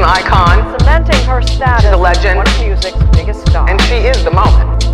an icon. Cementing her status. She's a legend. One of music's biggest stars. And she is the moment.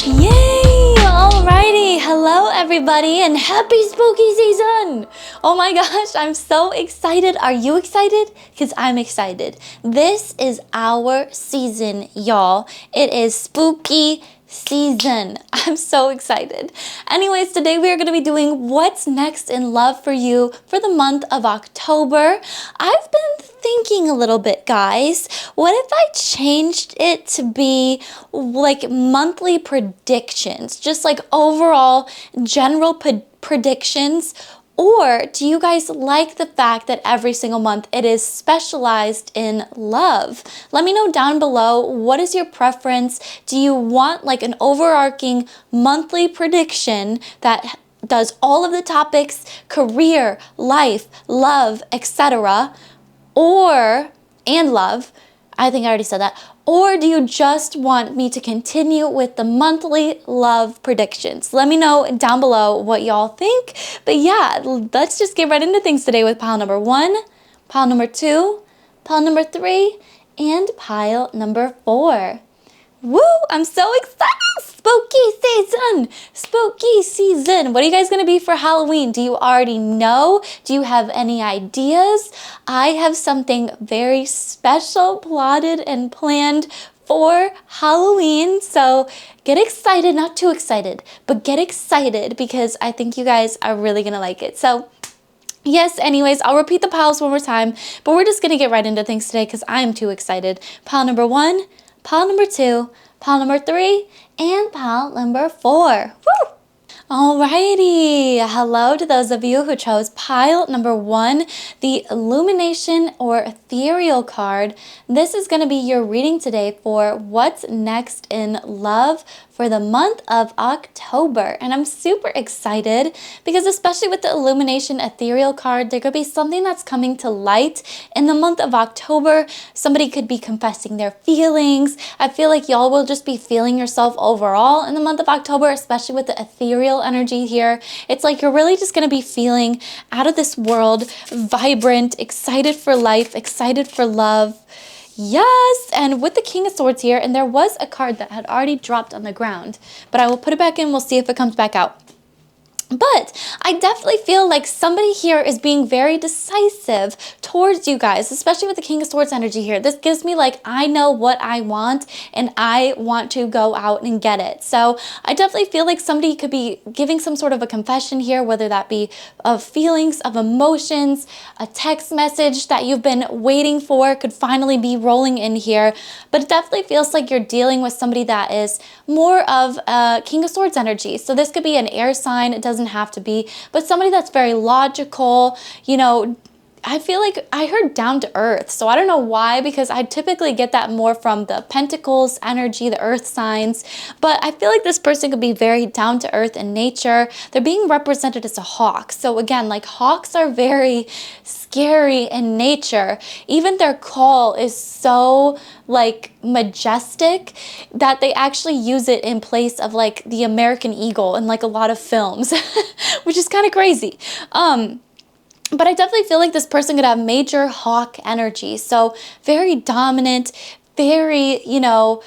Yay! Alrighty, hello everybody and happy spooky season! Oh my gosh, I'm so excited. Are you excited? Because I'm excited. This is our season, y'all. It is spooky season. I'm so excited. Anyways, today we are going to be doing what's next in love for you for the month of October. I've been thinking a little bit, guys. What if I changed it to be like monthly predictions, just like overall general predictions? Or do you guys like the fact that every single month it is specialized in love? Let me know down below, what is your preference? Do you want like an overarching monthly prediction that does all of the topics, career, life, love, etc., and love? I think I already said that. Or do you just want me to continue with the monthly love predictions? Let me know down below what y'all think. But yeah, let's just get right into things today with pile number 1, pile number 2, pile number 3, and pile number 4. Woo! I'm so excited! Spooky season! Spooky season! What are you guys going to be for Halloween? Do you already know? Do you have any ideas? I have something very special plotted and planned for Halloween. So get excited, not too excited, but get excited because I think you guys are really going to like it. So yes, anyways, I'll repeat the piles one more time, but we're just going to get right into things today because I am too excited. Pile number 1, pile number 2, pile number 3, and pile number 4. Woo! Alrighty, hello to those of you who chose pile number 1, the Illumination or Ethereal card. This is going to be your reading today for what's next in love for the month of October. And I'm super excited because especially with the Illumination Ethereal card, there could be something that's coming to light in the month of October. Somebody could be confessing their feelings. I feel like y'all will just be feeling yourself overall in the month of October, especially with the ethereal energy here. It's like you're really just going to be feeling out of this world, vibrant, excited for life, excited for love. Yes, and with the King of Swords here, and there was a card that had already dropped on the ground, but I will put it back in. We'll see if it comes back out. But I definitely feel like somebody here is being very decisive towards you guys, especially with the King of Swords energy here. This gives me like, I know what I want and I want to go out and get it. So I definitely feel like somebody could be giving some sort of a confession here, whether that be of feelings, of emotions, a text message that you've been waiting for could finally be rolling in here. But it definitely feels like you're dealing with somebody that is more of a King of Swords energy. So this could be an air sign. It doesn't have to be, but somebody that's very logical, you know. I feel like I heard down to earth, so I don't know why, because I typically get that more from the Pentacles energy, the earth signs, but I feel like this person could be very down to earth in nature. They're being represented as a hawk, so again, like hawks are very scary in nature. Even their call is so like majestic that they actually use it in place of like the American eagle in like a lot of films, which is kind of crazy. But I definitely feel like this person could have major hawk energy. So very dominant, very, you know,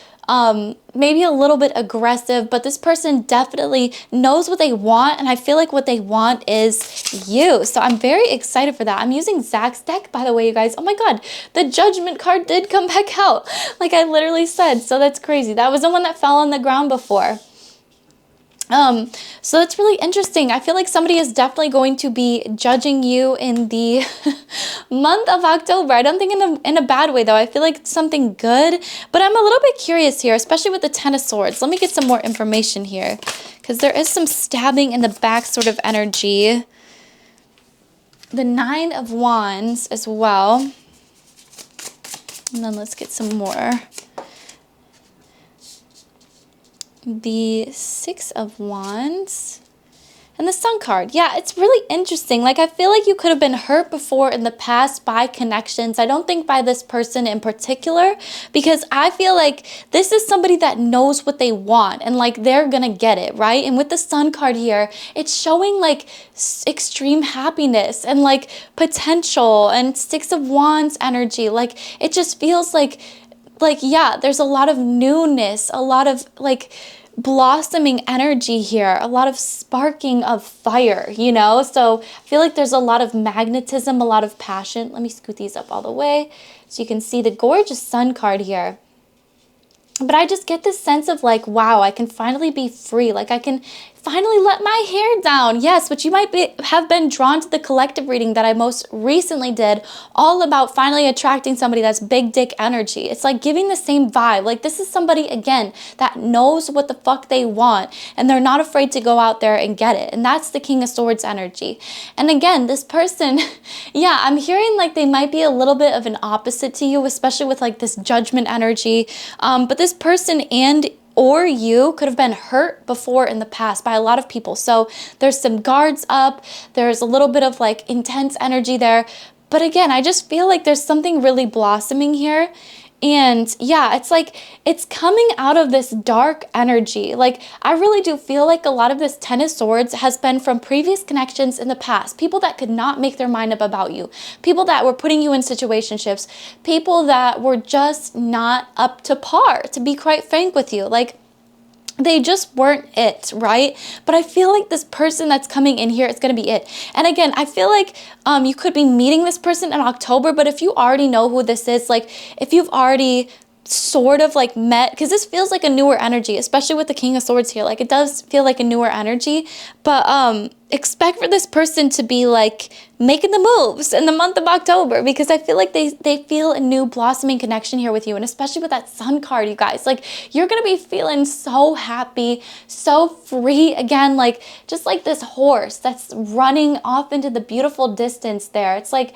maybe a little bit aggressive, but this person definitely knows what they want. And I feel like what they want is you. So I'm very excited for that. I'm using Zach's deck, by the way, you guys. Oh my God, the Judgment card did come back out, like I literally said. So that's crazy. That was the one that fell on the ground before. So that's really interesting. I feel like somebody is definitely going to be judging you in the month of October. I don't think in a bad way though. I feel like it's something good, but I'm a little bit curious here, especially with the Ten of Swords. Let me get some more information here because there is some stabbing in the back sort of energy. The Nine of Wands as well. And then let's get some more. The Six of Wands. And the Sun card, yeah, it's really interesting. Like, I feel like you could have been hurt before in the past by connections. I don't think by this person in particular, because I feel like this is somebody that knows what they want and like they're gonna get it, right? And with the Sun card here, it's showing like extreme happiness and like potential and Six of Wands energy. Like, it just feels like yeah, there's a lot of newness, a lot of like blossoming energy here, a lot of sparking of fire, you know? So I feel like there's a lot of magnetism, a lot of passion. Let me scoot these up all the way so you can see the gorgeous Sun card here. But I just get this sense of like, wow, I can finally be free. Like, I can finally let my hair down. Yes, which you might have been drawn to the collective reading that I most recently did, all about finally attracting somebody that's big dick energy. It's like giving the same vibe. Like, this is somebody, again, that knows what the fuck they want and they're not afraid to go out there and get it. And that's the King of Swords energy. And again, this person, yeah, I'm hearing like they might be a little bit of an opposite to you, especially with like this Judgment energy. But this person or you could have been hurt before in the past by a lot of people. So there's some guards up. There's a little bit of like intense energy there. But again, I just feel like there's something really blossoming here. And yeah, it's like it's coming out of this dark energy. Like, I really do feel like a lot of this Ten of Swords has been from previous connections in the past. People that could not make their mind up about you. People that were putting you in situationships. People that were just not up to par, to be quite frank with you. Like, they just weren't it, right? But I feel like this person that's coming in here is going to be it. And again, I feel like you could be meeting this person in October, but if you already know who this is, like if you've already sort of like met, because this feels like a newer energy, especially with the King of Swords here. Like, it does feel like a newer energy, but expect for this person to be like making the moves in the month of October, because I feel like they feel a new blossoming connection here with you. And especially with that Sun card, you guys, like, you're gonna be feeling so happy, so free again, like just like this horse that's running off into the beautiful distance there. It's like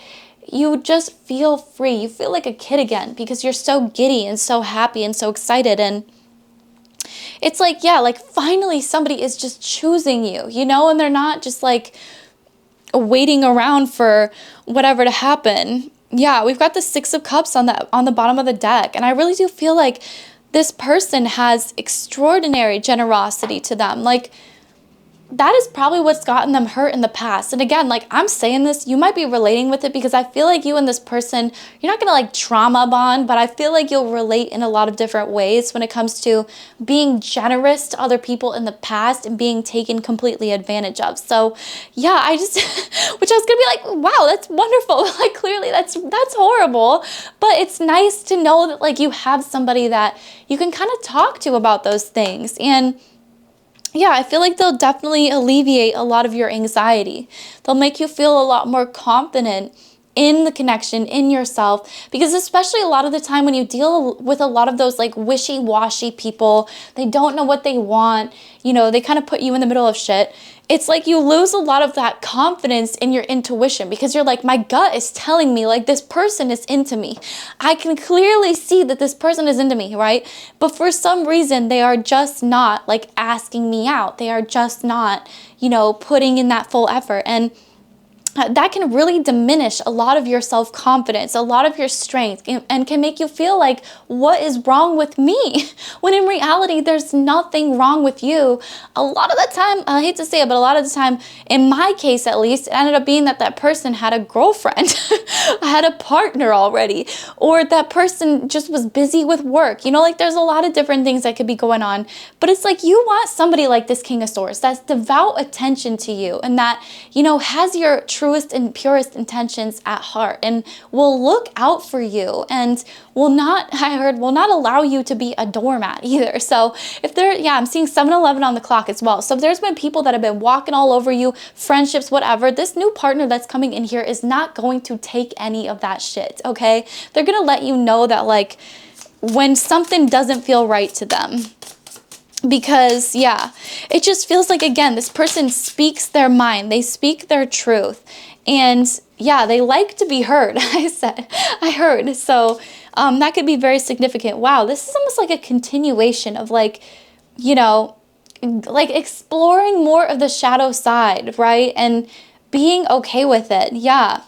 you just feel free. You feel like a kid again because you're so giddy and so happy and so excited. And it's like, yeah, like finally somebody is just choosing you, you know, and they're not just like waiting around for whatever to happen. Yeah, we've got the Six of Cups on the bottom of the deck. And I really do feel like this person has extraordinary generosity to them. Like, that is probably what's gotten them hurt in the past. And again, like I'm saying this, you might be relating with it because I feel like you and this person, you're not going to like trauma bond, but I feel like you'll relate in a lot of different ways when it comes to being generous to other people in the past and being taken completely advantage of. So yeah, I just, which I was going to be like, wow, that's wonderful. Like, clearly that's horrible, but it's nice to know that like you have somebody that you can kind of talk to about those things. And yeah, I feel like they'll definitely alleviate a lot of your anxiety. They'll make you feel a lot more confident in the connection, in yourself, because especially a lot of the time when you deal with a lot of those like wishy-washy people, they don't know what they want, you know, they kind of put you in the middle of shit. It's like you lose a lot of that confidence in your intuition because you're like, my gut is telling me like this person is into me. I can clearly see that this person is into me, right? But for some reason, they are just not like asking me out. They are just not, you know, putting in that full effort. And that can really diminish a lot of your self-confidence, a lot of your strength, and can make you feel like, what is wrong with me? When in reality, there's nothing wrong with you. A lot of the time, I hate to say it, but a lot of the time, in my case at least, it ended up being that that person had a girlfriend, had a partner already, or that person just was busy with work. You know, like there's a lot of different things that could be going on, but it's like you want somebody like this King of Swords that's devout attention to you and that, you know, has your truest and purest intentions at heart and will look out for you and will not, I heard, will not allow you to be a doormat either. So if there, yeah, I'm seeing 7-11 on the clock as well. So if there's been people that have been walking all over you, friendships, whatever, this new partner that's coming in here is not going to take any of that shit, okay? They're going to let you know that like when something doesn't feel right to them. Because yeah, it just feels like, again, this person speaks their mind, they speak their truth, and yeah, they like to be heard. I heard. So that could be very significant. Wow, this is almost like a continuation of like, you know, like exploring more of the shadow side, right? And being okay with it. Yeah.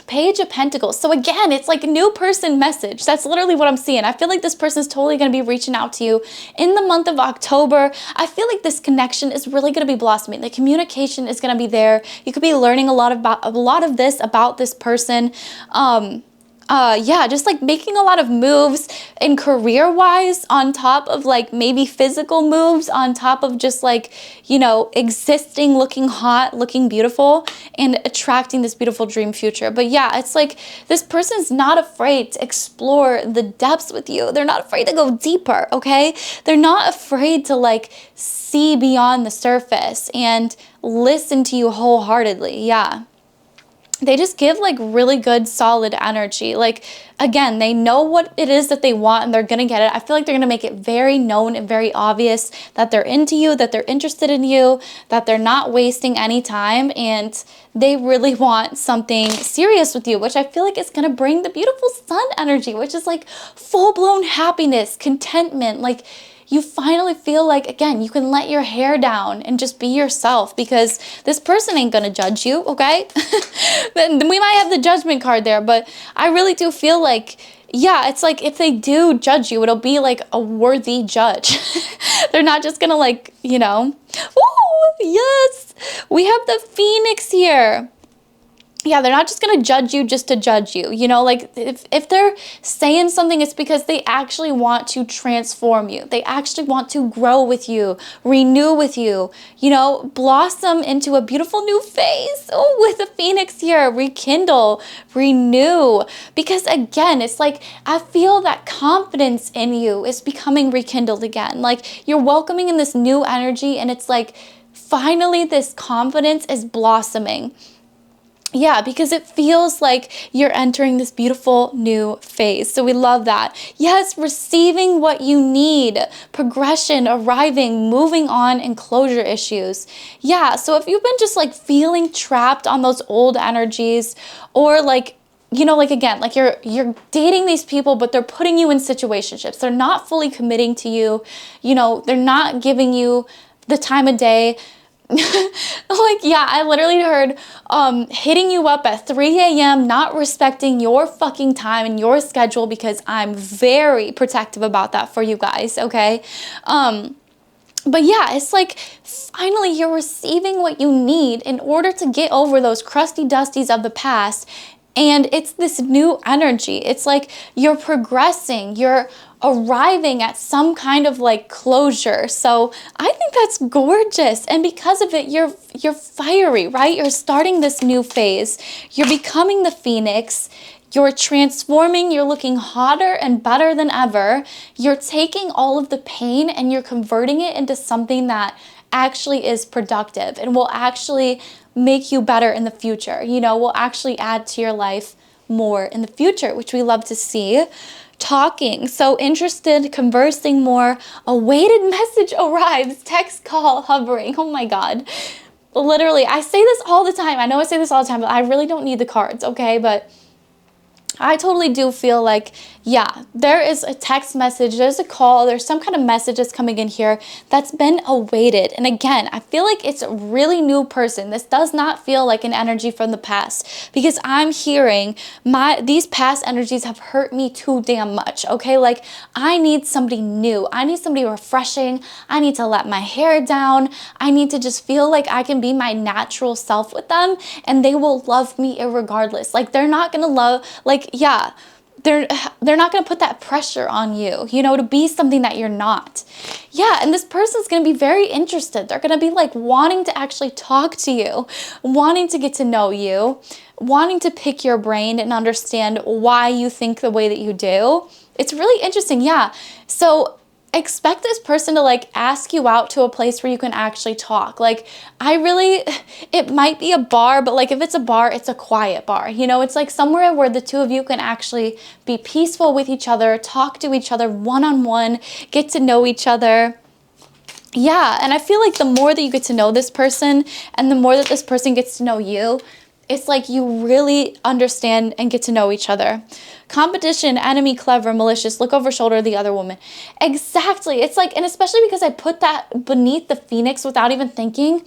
Page of Pentacles. So again, it's like a new person message. That's literally what I'm seeing. I feel like this person is totally going to be reaching out to you in the month of October. I feel like this connection is really going to be blossoming. The communication is going to be there. You could be learning a lot of this about this person. Yeah, just like making a lot of moves in career-wise on top of like maybe physical moves on top of just like, you know, existing, looking hot, looking beautiful, and attracting this beautiful dream future. But yeah, it's like this person's not afraid to explore the depths with you. They're not afraid to go deeper, okay? They're not afraid to like see beyond the surface and listen to you wholeheartedly. Yeah. They just give like really good solid energy. Like again, they know what it is that they want and they're gonna get it. I feel like they're gonna make it very known and very obvious that they're into you, that they're interested in you, that they're not wasting any time, and they really want something serious with you, which I feel like is gonna bring the beautiful sun energy, which is like full-blown happiness, contentment. Like you finally feel like, again, you can let your hair down and just be yourself, because this person ain't gonna judge you, okay? We might have the judgment card there, but I really do feel like, yeah, it's like if they do judge you, it'll be like a worthy judge. They're not just gonna like, you know, ooh, yes, we have the Phoenix here. Yeah, they're not just going to judge you just to judge you. You know, like if they're saying something, it's because they actually want to transform you. They actually want to grow with you, renew with you, you know, blossom into a beautiful new phase. Oh, with the Phoenix here, rekindle, renew. Because again, it's like I feel that confidence in you is becoming rekindled again. Like you're welcoming in this new energy, and it's like finally this confidence is blossoming. Yeah, because it feels like you're entering this beautiful new phase. So we love that. Yes, receiving what you need, progression, arriving, moving on, and closure issues. Yeah, so if you've been just like feeling trapped on those old energies, or like, you know, like again, like you're dating these people, but they're putting you in situationships. They're not fully committing to you. You know, they're not giving you the time of day. Like, yeah, I literally heard hitting you up at 3 a.m., not respecting your fucking time and your schedule, because I'm very protective about that for you guys, okay? But yeah, it's like finally you're receiving what you need in order to get over those crusty dusties of the past. And it's this new energy. It's like you're progressing, you're arriving at some kind of like closure. So I think that's gorgeous. And because of it, you're fiery, right? You're starting this new phase. You're becoming the Phoenix. You're transforming. You're looking hotter and better than ever. You're taking all of the pain and you're converting it into something that actually is productive and will actually make you better in the future, you know, will actually add to your life more in the future, which we love to see. Talking, so interested, conversing more, a weighted message arrives, text, call, hovering. Oh my God. Literally, I say this all the time. I know I say this all the time, but I really don't need the cards, okay? But I totally do feel like, yeah, there is a text message, there's a call, there's some kind of message that's coming in here that's been awaited. And again, I feel like it's a really new person. This does not feel like an energy from the past, because I'm hearing these past energies have hurt me too damn much, okay? Like I need somebody new. I need somebody refreshing. I need to let my hair down. I need to just feel like I can be my natural self with them and they will love me irregardless. Like they're not gonna love, like, yeah, they're not going to put that pressure on you, you know, to be something that you're not. Yeah, and this person's going to be very interested. They're going to be like wanting to actually talk to you, wanting to get to know you, wanting to pick your brain and understand why you think the way that you do. It's really interesting, yeah. So expect this person to like ask you out to a place where you can actually talk. Like it might be a bar, but like if it's a bar, it's a quiet bar. You know, it's like somewhere where the two of you can actually be peaceful with each other, talk to each other one-on-one, get to know each other. Yeah, and I feel like the more that you get to know this person and the more that this person gets to know you, it's like you really understand and get to know each other. Competition, enemy, clever, malicious, look over shoulder of the other woman. Exactly. It's like, and especially because I put that beneath the phoenix without even thinking,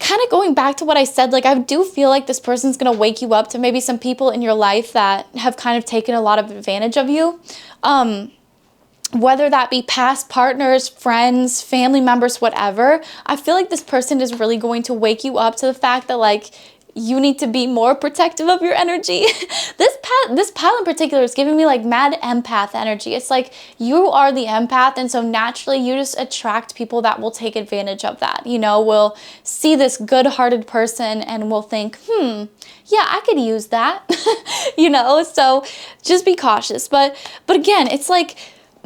kind of going back to what I said, like I do feel like this person's going to wake you up to maybe some people in your life that have kind of taken a lot of advantage of you. Whether that be past partners, friends, family members, whatever, I feel like this person is really going to wake you up to the fact that like you need to be more protective of your energy. This pile in particular is giving me like mad empath energy. It's like you are the empath, and so naturally you just attract people that will take advantage of that. You know, will see this good-hearted person and will think, yeah, I could use that. You know, so just be cautious. But again, it's like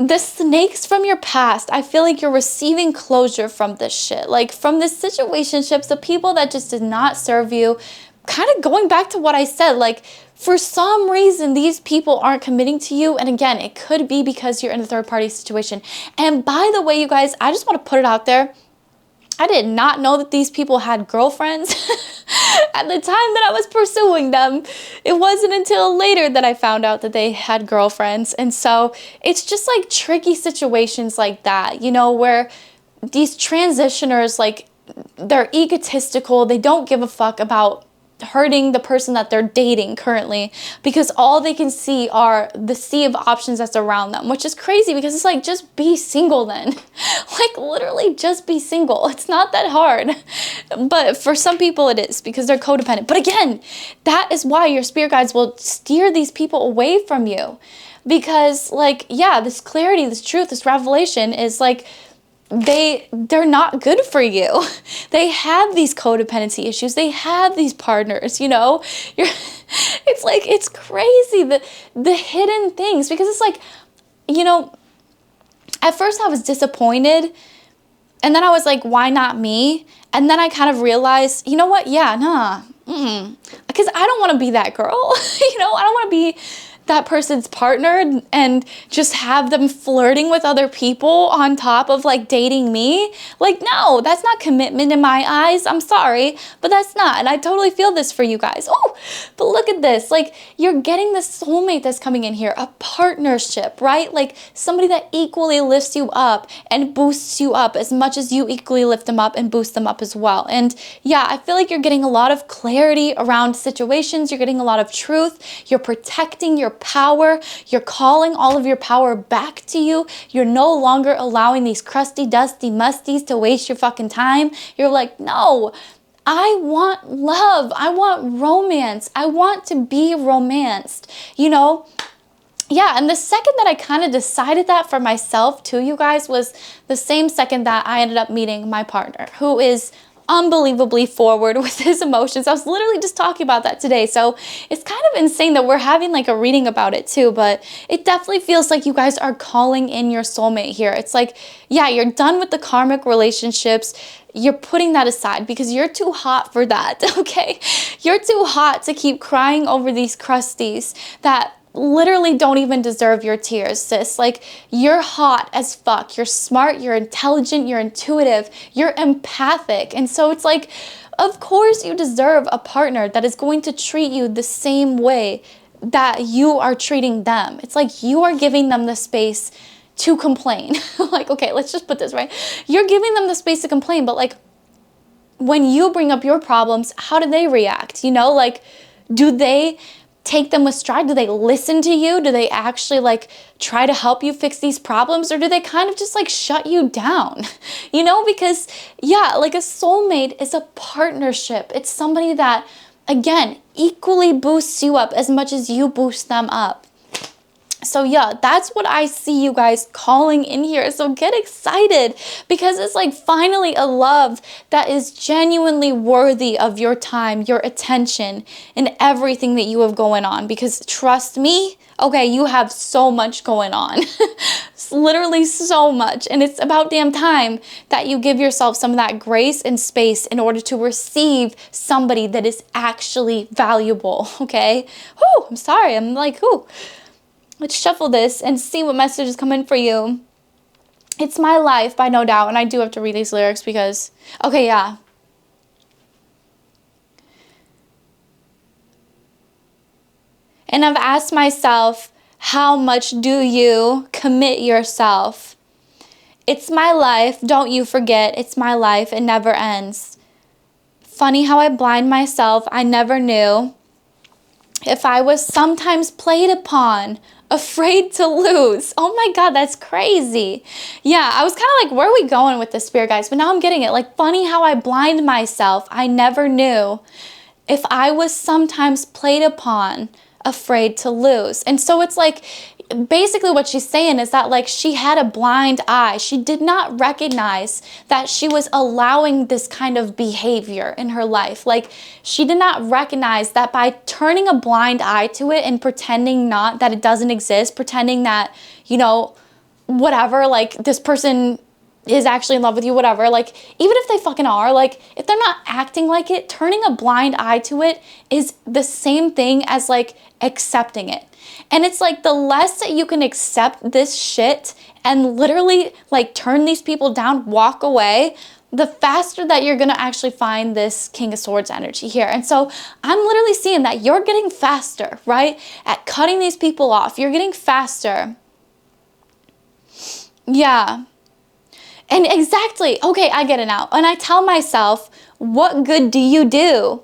the snakes from your past, I feel like you're receiving closure from this shit. Like from the situationships, the people that just did not serve you, kind of going back to what I said, like for some reason, these people aren't committing to you. And again, it could be because you're in a third party situation. And by the way, you guys, I just want to put it out there. I did not know that these people had girlfriends at the time that I was pursuing them. It wasn't until later that I found out that they had girlfriends. And so it's just like tricky situations like that, you know, where these transitioners, like they're egotistical. They don't give a fuck about hurting the person that they're dating currently, because all they can see are the sea of options that's around them, which is crazy because it's like, just be single then. Like literally just be single. It's not that hard. But for some people it is, because they're codependent. But again, that is why your spirit guides will steer these people away from you, because like, yeah, this clarity, this truth, this revelation is like, they're not good for you. They have these codependency issues. They have these partners, you know. It's like, it's crazy, the hidden things, because it's like, you know, at first I was disappointed, and then I was like, why not me? And then I kind of realized, you know what? Yeah, nah, because I don't want to be that girl. You know, I don't want to be that person's partner and just have them flirting with other people on top of like dating me. Like, no, that's not commitment in my eyes. I'm sorry, but that's not. And I totally feel this for you guys. Oh, but look at this. Like, you're getting the soulmate that's coming in here, a partnership, right? Like somebody that equally lifts you up and boosts you up as much as you equally lift them up and boost them up as well. And yeah, I feel like you're getting a lot of clarity around situations. You're getting a lot of truth. You're protecting your power. You're calling all of your power back to you. You're no longer allowing these crusty, dusty, musties to waste your fucking time. You're like, no, I want love. I want romance. I want to be romanced, you know? Yeah, and the second that I kind of decided that for myself too, you guys, was the same second that I ended up meeting my partner, who is unbelievably forward with his emotions. I was literally just talking about that today. So it's kind of insane that we're having like a reading about it too, but it definitely feels like you guys are calling in your soulmate here. It's like, yeah, you're done with the karmic relationships. You're putting that aside because you're too hot for that, okay? You're too hot to keep crying over these crusties that literally don't even deserve your tears, sis. Like, you're hot as fuck. You're smart, you're intelligent, you're intuitive, you're empathic. And so it's like, of course you deserve a partner that is going to treat you the same way that you are treating them. It's like you are giving them the space to complain. Like, okay, let's just put this right. You're giving them the space to complain, but like, when you bring up your problems, how do they react? You know, like, do they take them with stride? Do they listen to you? Do they actually like try to help you fix these problems? Or do they kind of just like shut you down? You know, because yeah, like a soulmate is a partnership. It's somebody that, again, equally boosts you up as much as you boost them up. So yeah, that's what I see you guys calling in here. So get excited, because it's like finally a love that is genuinely worthy of your time, your attention, and everything that you have going on. Because trust me, okay, you have so much going on. It's literally so much. And it's about damn time that you give yourself some of that grace and space in order to receive somebody that is actually valuable, okay? Whew, I'm sorry, I'm like, whew. Let's shuffle this and see what messages come in for you. It's My Life by No Doubt. And I do have to read these lyrics because, okay, yeah. And I've asked myself, how much do you commit yourself? It's my life. Don't you forget, it's my life. It never ends. Funny how I blind myself. I never knew. If I was sometimes played upon, afraid to lose. Oh my God, that's crazy. Yeah, I was kind of like, where are we going with this, spirit guys? But now I'm getting it. Like, funny how I blind myself. I never knew. If I was sometimes played upon, afraid to lose. And so it's like, basically what she's saying is that like she had a blind eye. She did not recognize that she was allowing this kind of behavior in her life. Like, she did not recognize that by turning a blind eye to it and pretending not that it doesn't exist, pretending that, you know, whatever, like this person is actually in love with you, whatever, like even if they fucking are, like if they're not acting like it, turning a blind eye to it is the same thing as like accepting it. And it's like the less that you can accept this shit and literally like turn these people down, walk away, the faster that you're gonna actually find this King of Swords energy here. And so I'm literally seeing that you're getting faster, right? At cutting these people off. You're getting faster. Yeah. And exactly, okay, I get it now. And I tell myself, what good do you do?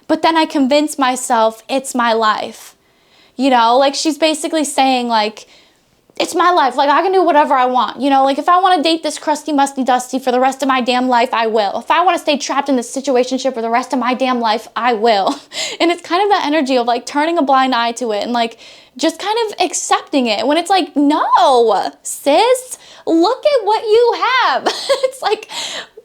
But then I convince myself it's my life. You know, like she's basically saying like, it's my life. Like I can do whatever I want. You know, like if I want to date this crusty, musty, dusty for the rest of my damn life, I will. If I want to stay trapped in this situationship for the rest of my damn life, I will. And it's kind of that energy of like turning a blind eye to it and like just kind of accepting it when it's like, no, sis, look at what you have. It's like,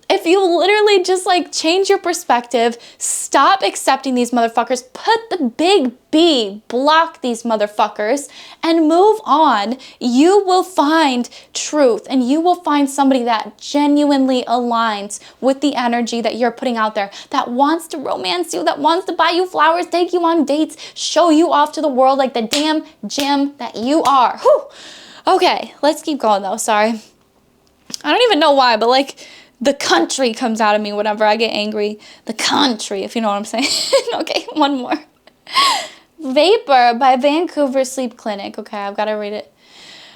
if you literally just like change your perspective, stop accepting these motherfuckers, put the big B, block these motherfuckers, and move on, you will find truth and you will find somebody that genuinely aligns with the energy that you're putting out there, that wants to romance you, that wants to buy you flowers, take you on dates, show you off to the world like the damn gem that you are. Whew. Okay, let's keep going though, sorry. I don't even know why, but like, the country comes out of me whenever I get angry. The country, if you know what I'm saying. Okay, one more. Vapor by Vancouver Sleep Clinic. Okay, I've got to read it.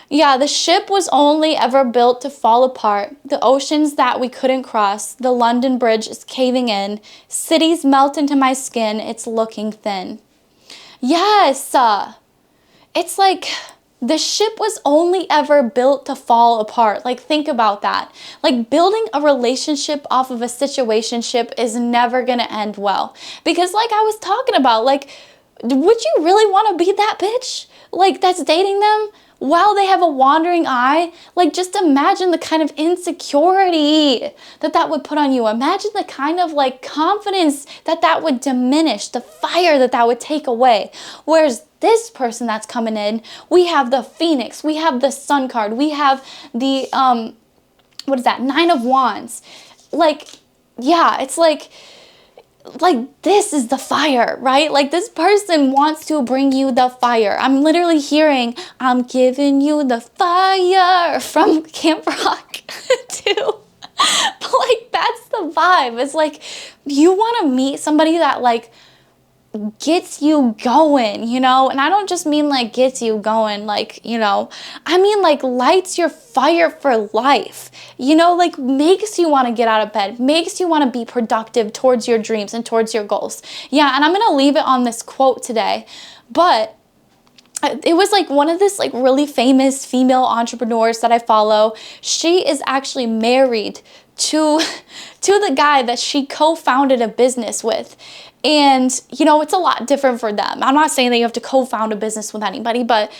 Yeah, the ship was only ever built to fall apart. The oceans that we couldn't cross. The London Bridge is caving in. Cities melt into my skin. It's looking thin. Yes. It's like the ship was only ever built to fall apart. Like, think about that. Like, building a relationship off of a situationship is never gonna end well. Because like I was talking about, like, would you really want to be that bitch? Like, that's dating them while they have a wandering eye? Like, just imagine the kind of insecurity that that would put on you. Imagine the kind of like confidence that that would diminish, the fire that that would take away. Whereas this person that's coming in, we have the Phoenix, we have the Sun card, we have the, what is that, Nine of Wands. Like, yeah, it's like this is the fire, right? Like this person wants to bring you the fire. I'm literally hearing, I'm giving you the fire from Camp Rock too. But like, that's the vibe. It's like, you want to meet somebody that like gets you going, you know? And I don't just mean like gets you going, like, you know, I mean like lights your fire for life, you know, like makes you want to get out of bed, makes you want to be productive towards your dreams and towards your goals. Yeah, and I'm going to leave it on this quote today, but it was like one of this like really famous female entrepreneurs that I follow. She is actually married to the guy that she co-founded a business with. And, you know, it's a lot different for them. I'm not saying that you have to co-found a business with anybody, but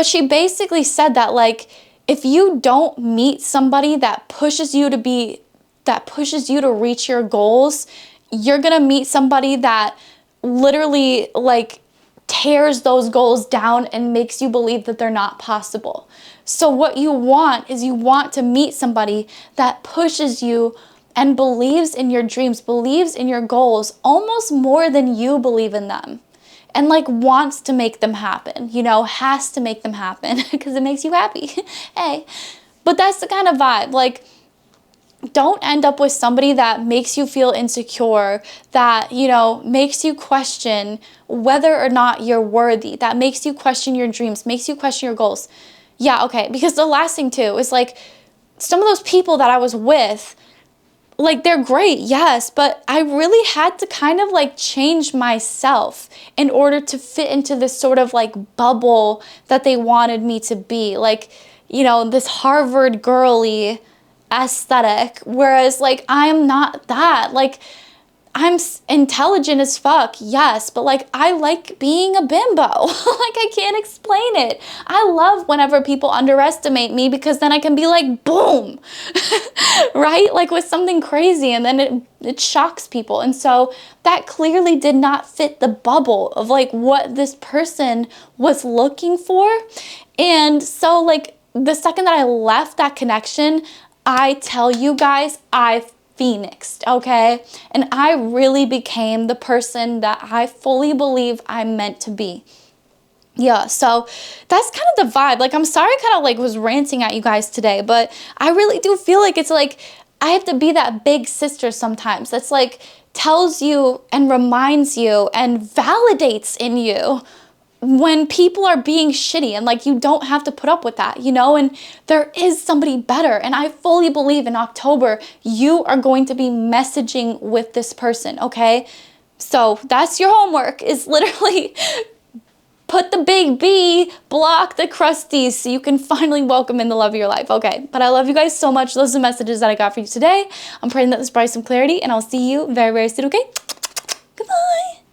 she basically said that, like, if you don't meet somebody that pushes you to reach your goals, you're going to meet somebody that literally, like, tears those goals down and makes you believe that they're not possible. So what you want is you want to meet somebody that pushes you and believes in your dreams, believes in your goals almost more than you believe in them. And like wants to make them happen, you know, has to make them happen because it makes you happy. Hey, but that's the kind of vibe. Like, don't end up with somebody that makes you feel insecure, that, you know, makes you question whether or not you're worthy, that makes you question your dreams, makes you question your goals. Yeah, okay. Because the last thing too is like some of those people that I was with, like, they're great, yes, but I really had to kind of like change myself in order to fit into this sort of like bubble that they wanted me to be. Like, you know, this Harvard girly aesthetic, whereas like I'm not that. Like, I'm intelligent as fuck, yes, but like I like being a bimbo. Like, I can't explain it. I love whenever people underestimate me because then I can be like, boom, right? Like with something crazy, and then it shocks people. And so that clearly did not fit the bubble of like what this person was looking for. And so like the second that I left that connection, I tell you guys, I phoenixed, okay? And I really became the person that I fully believe I'm meant to be. Yeah, so that's kind of the vibe. Like, I'm sorry I kind of like was ranting at you guys today, but I really do feel like it's like I have to be that big sister sometimes that's like tells you and reminds you and validates in you when people are being shitty, and like you don't have to put up with that, you know, and there is somebody better. And I fully believe in October you are going to be messaging with this person, okay? So that's your homework, is literally put the big B, block the crusties so you can finally welcome in the love of your life. Okay, but I love you guys so much. Those are the messages that I got for you today. I'm praying that this brought some clarity, and I'll see you very, very soon, okay? Goodbye.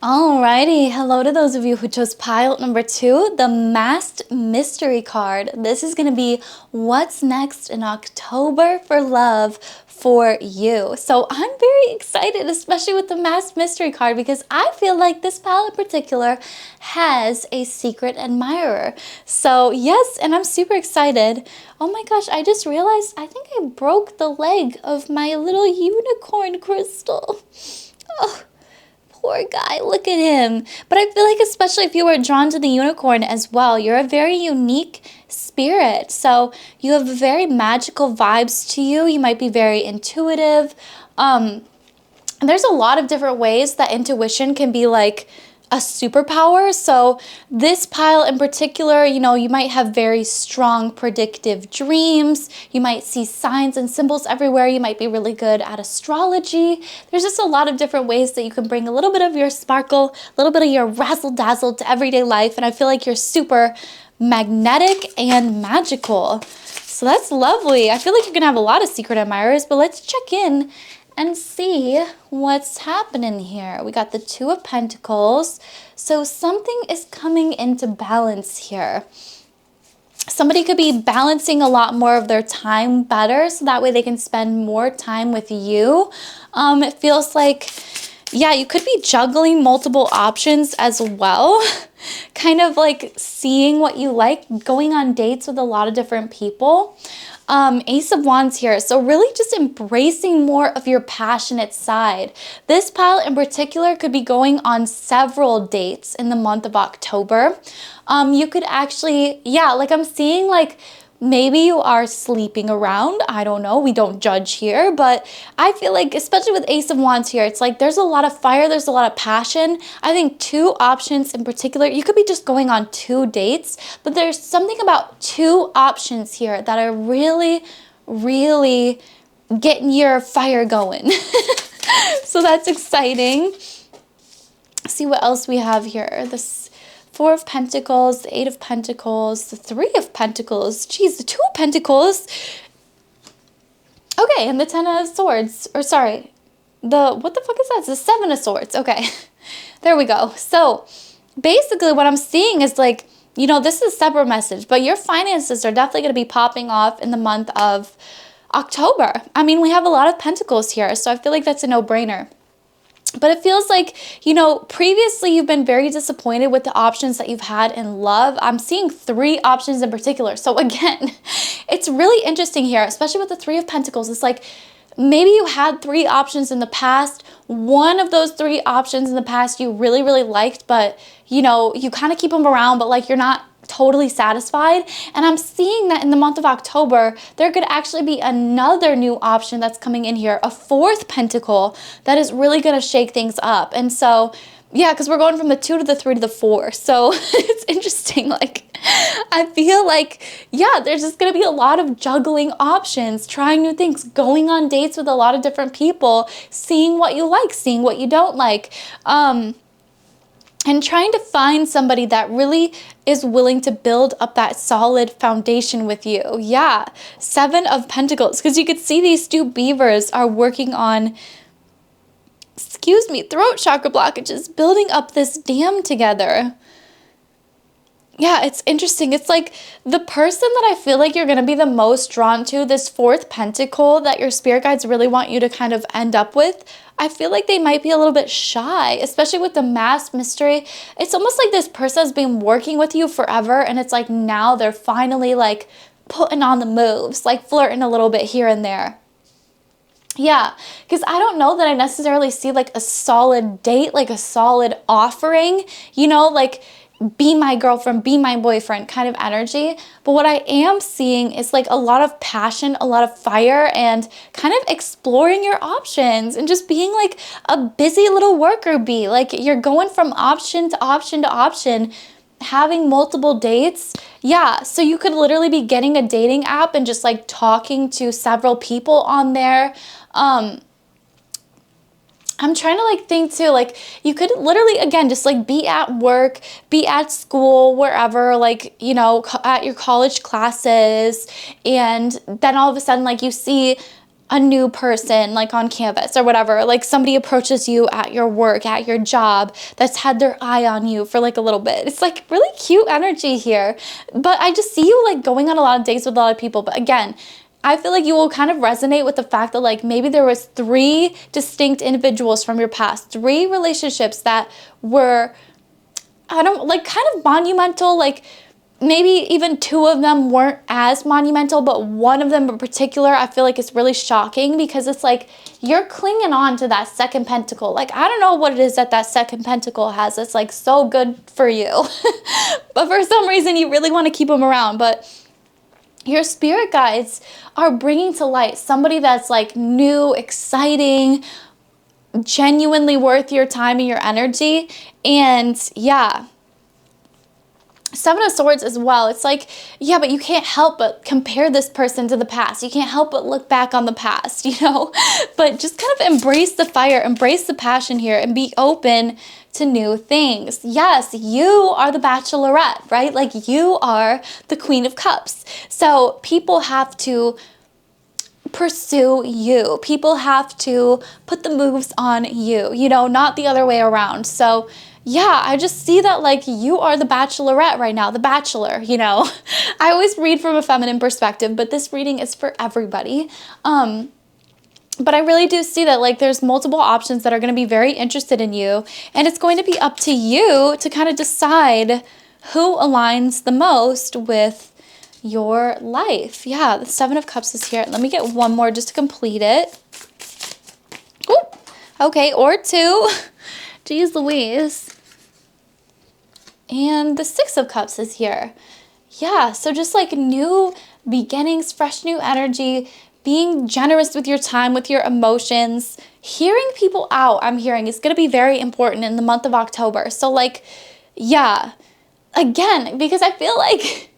Alrighty, hello to those of you who chose pile number 2, the masked mystery card. This is going to be what's next in October for love for you. So I'm very excited, especially with the masked mystery card, because I feel like this pile in particular has a secret admirer. So yes, and I'm super excited. Oh my gosh, I just realized I think I broke the leg of my little unicorn crystal. Oh. Poor guy, look at him. But I feel like especially if you were drawn to the unicorn as well, you're a very unique spirit. So you have very magical vibes to you. You might be very intuitive. And there's a lot of different ways that intuition can be like a superpower. So this pile in particular, you know, you might have very strong predictive dreams. You might see signs and symbols everywhere. You might be really good at astrology. There's just a lot of different ways that you can bring a little bit of your sparkle, a little bit of your razzle dazzle to everyday life. And I feel like you're super magnetic and magical. So that's lovely. I feel like you're gonna have a lot of secret admirers, but let's check in and see what's happening here. We got the 2 of Pentacles. So something is coming into balance here. Somebody could be balancing a lot more of their time better, so that way they can spend more time with you. It feels like, yeah, you could be juggling multiple options as well. Kind of like seeing what you like, going on dates with a lot of different people. Ace of Wands here. So really just embracing more of your passionate side. This pile in particular could be going on several dates in the month of October. You could actually, yeah, like I'm seeing like maybe you are sleeping around. I don't know. We don't judge here. But I feel like, especially with Ace of Wands here, it's like there's a lot of fire. There's a lot of passion. I think 2 options in particular. You could be just going on 2 dates. But there's something about 2 options here that are really, really getting your fire going. So that's exciting. Let's see what else we have here. This 4 of Pentacles, the 8 of Pentacles, the 3 of Pentacles, geez, the 2 of Pentacles. Okay, and the 10 of Swords, or sorry, what the fuck is that? It's the 7 of Swords, okay. There we go. So basically what I'm seeing is like, you know, this is a separate message, but your finances are definitely going to be popping off in the month of October. I mean, we have a lot of Pentacles here, so I feel like that's a no-brainer. But it feels like, you know, previously you've been very disappointed with the options that you've had in love. I'm seeing 3 options in particular. So again, it's really interesting here, especially with the 3 of Pentacles. It's like maybe you had 3 options in the past. One of those 3 options in the past you really, really liked, but you know, you kind of keep them around, but like you're not totally satisfied. And I'm seeing that in the month of October, there could actually be another new option that's coming in here, a 4th pentacle that is really going to shake things up. And so, yeah, because we're going from the 2 to the 3 to the 4. So it's interesting. Like, I feel like, yeah, there's just going to be a lot of juggling options, trying new things, going on dates with a lot of different people, seeing what you like, seeing what you don't like. And trying to find somebody that really is willing to build up that solid foundation with you. Yeah, 7 of Pentacles. Because you could see these 2 beavers are working on, throat chakra blockages, building up this dam together. Yeah, it's interesting. It's like the person that I feel like you're going to be the most drawn to, this 4th pentacle that your spirit guides really want you to kind of end up with, I feel like they might be a little bit shy, especially with the masked mystery. It's almost like this person has been working with you forever, and it's like now they're finally like putting on the moves, like flirting a little bit here and there. Yeah, because I don't know that I necessarily see like a solid date, like a solid offering, you know, like be my girlfriend, be my boyfriend kind of energy. But what I am seeing is like a lot of passion, a lot of fire, and kind of exploring your options and just being like a busy little worker bee. Like you're going from option to option to option, having multiple dates. Yeah, so you could literally be getting a dating app and just like talking to several people on there. I'm trying to like think too, like you could literally, again, just like be at work, be at school, wherever, like, you know, at your college classes. And then all of a sudden, like you see a new person like on campus or whatever, like somebody approaches you at your work, at your job, that's had their eye on you for like a little bit. It's like really cute energy here. But I just see you like going on a lot of dates with a lot of people. But again, I feel like you will kind of resonate with the fact that like maybe there was 3 distinct individuals from your past, 3 relationships that were, I don't like kind of monumental, like maybe even 2 of them weren't as monumental, but one of them in particular, I feel like it's really shocking because it's like you're clinging on to that 2nd pentacle. Like, I don't know what it is that 2nd pentacle has. It's like so good for you, but for some reason you really want to keep them around. But your spirit guides are bringing to light somebody that's like new, exciting, genuinely worth your time and your energy. And yeah, 7 of Swords as well. It's like, yeah, but you can't help but compare this person to the past. You can't help but look back on the past, you know? But just kind of embrace the fire, embrace the passion here, and be open to new things. Yes, you are the bachelorette, right? Like you are the Queen of Cups. So people have to pursue you. People have to put the moves on you, you know, not the other way around. So yeah, I just see that like you are the bachelorette right now, the bachelor, you know. I always read from a feminine perspective, but this reading is for everybody. But I really do see that like there's multiple options that are going to be very interested in you, and it's going to be up to you to kind of decide who aligns the most with your life. Yeah, the 7 of Cups is here. Let me get one more just to complete it. Ooh, okay, or 2. Jeez Louise. And the 6 of Cups is here. Yeah, so just like new beginnings, fresh new energy, being generous with your time, with your emotions, hearing people out, I'm hearing, is going to be very important in the month of October. So like, yeah, again, because I feel like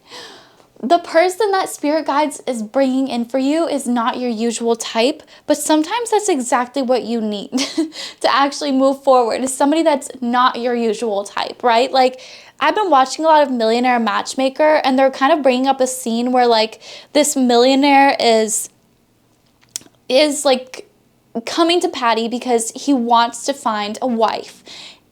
the person that spirit guides is bringing in for you is not your usual type, but sometimes that's exactly what you need to actually move forward, is somebody that's not your usual type, right? Like, I've been watching a lot of Millionaire Matchmaker, and they're kind of bringing up a scene where like this millionaire is like coming to Patty because he wants to find a wife,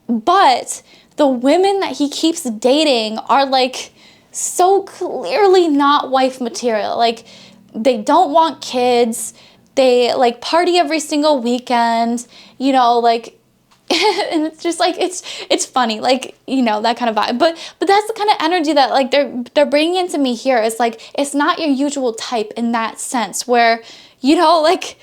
but the women that he keeps dating are like so clearly not wife material. Like, they don't want kids, they like party every single weekend, you know, like and it's just like it's funny, like, you know, that kind of vibe. But that's the kind of energy that like they're bringing into me here. It's like it's not your usual type in that sense, where, you know, like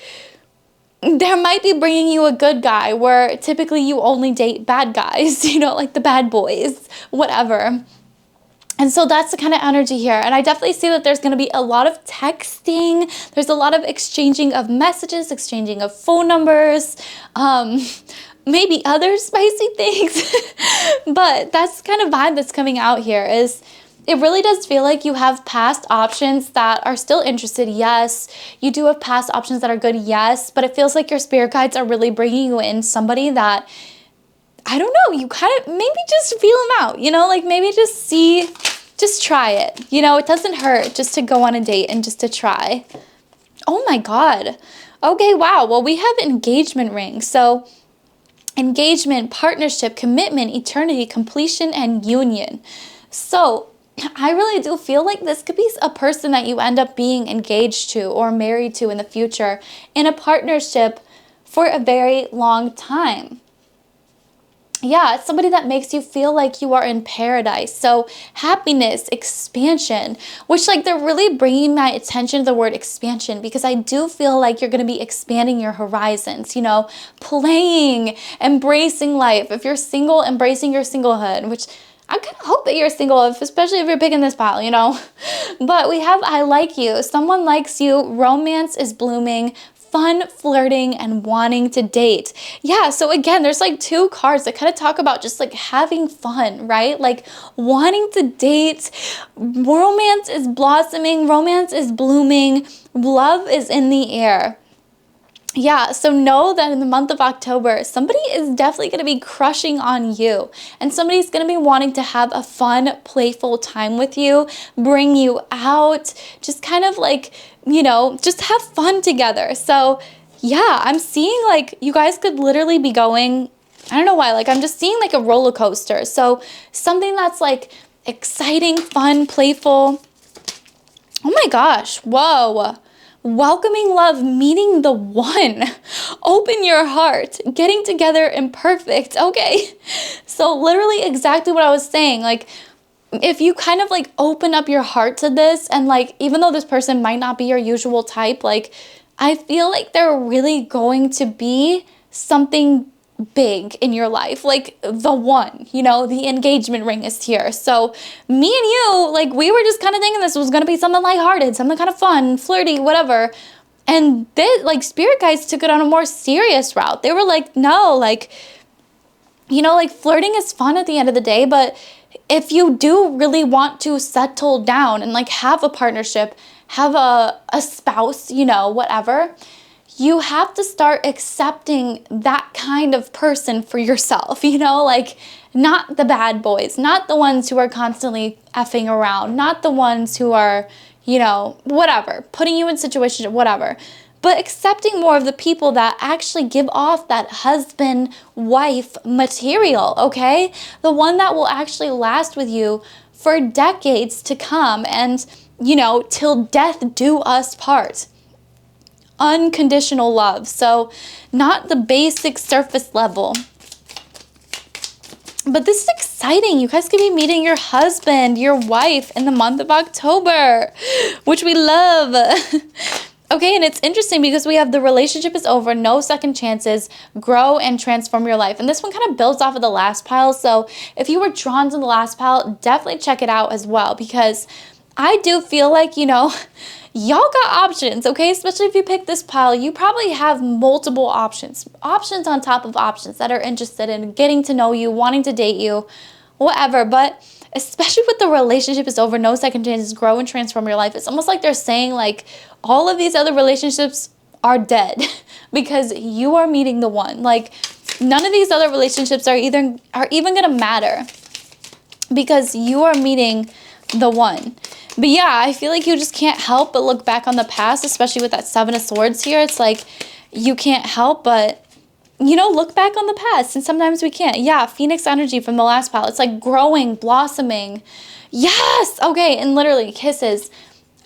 there might be bringing you a good guy where typically you only date bad guys, you know, like the bad boys, whatever. And so that's the kind of energy here. And I definitely see that there's going to be a lot of texting. There's a lot of exchanging of messages, exchanging of phone numbers, maybe other spicy things. But that's kind of vibe that's coming out here is it really does feel like you have past options that are still interested, yes. You do have past options that are good, yes. But it feels like your spirit guides are really bringing you in somebody that, I don't know, you kind of maybe just feel them out, you know, like maybe just try it. You know, it doesn't hurt just to go on a date and just to try. Oh my God. Okay, wow. Well, we have engagement rings. So engagement, partnership, commitment, eternity, completion, and union. So I really do feel like this could be a person that you end up being engaged to or married to in the future in a partnership for a very long time. Yeah, it's somebody that makes you feel like you are in paradise. So happiness, expansion, which like they're really bringing my attention to the word expansion because I do feel like you're going to be expanding your horizons, you know, playing, embracing life. If you're single, embracing your singlehood, which I kind of hope that you're single, especially if you're picking this pile, you know. But we have I like you. Someone likes you. Romance is blooming. Fun, flirting, and wanting to date. Yeah, so again, there's like two cards that kind of talk about just like having fun, right? Like wanting to date. Romance is blossoming. Romance is blooming. Love is in the air. Yeah, so know that in the month of October, somebody is definitely going to be crushing on you. And somebody's going to be wanting to have a fun, playful time with you, bring you out, just kind of like, you know, just have fun together. So yeah, I'm seeing like you guys could literally be going, I don't know why, like I'm just seeing like a roller coaster. So something that's like exciting, fun, playful. Oh my gosh, whoa. Welcoming love, meeting the one. Open your heart, getting together imperfect. Okay, so literally exactly what I was saying. Like, if you kind of like open up your heart to this and like, even though this person might not be your usual type, like, I feel like they're really going to be something big in your life, like the one, you know, the engagement ring is here. So me and you, like we were just kind of thinking this was going to be something lighthearted, something kind of fun, flirty, whatever. And they, like spirit guides took it on a more serious route. They were like, no, like, you know, like flirting is fun at the end of the day, but if you do really want to settle down and like have a partnership, have a spouse, you know, whatever, you have to start accepting that kind of person for yourself, you know, like not the bad boys, not the ones who are constantly effing around, not the ones who are, you know, whatever, putting you in situations, whatever, but accepting more of the people that actually give off that husband, wife material, okay? The one that will actually last with you for decades to come and, you know, till death do us part. Unconditional love. So not the basic surface level. But this is exciting. You guys could be meeting your husband, your wife in the month of October, which we love. Okay, and it's interesting because we have the relationship is over, no second chances, grow and transform your life. And this one kind of builds off of the last pile. So if you were drawn to the last pile, definitely check it out as well because I do feel like, you know, y'all got options, okay? Especially if you pick this pile, you probably have multiple options. Options on top of options that are interested in getting to know you, wanting to date you, whatever. But especially with the relationship is over, no second chances, grow and transform your life. It's almost like they're saying like all of these other relationships are dead because you are meeting the one. Like none of these other relationships are even going to matter because you are meeting the one. But yeah, I feel like you just can't help but look back on the past, especially with that Seven of Swords here. It's like you can't help but, you know, look back on the past. And sometimes we can't. Yeah, Phoenix energy from the last pile. It's like growing, blossoming. Yes! Okay, and literally kisses.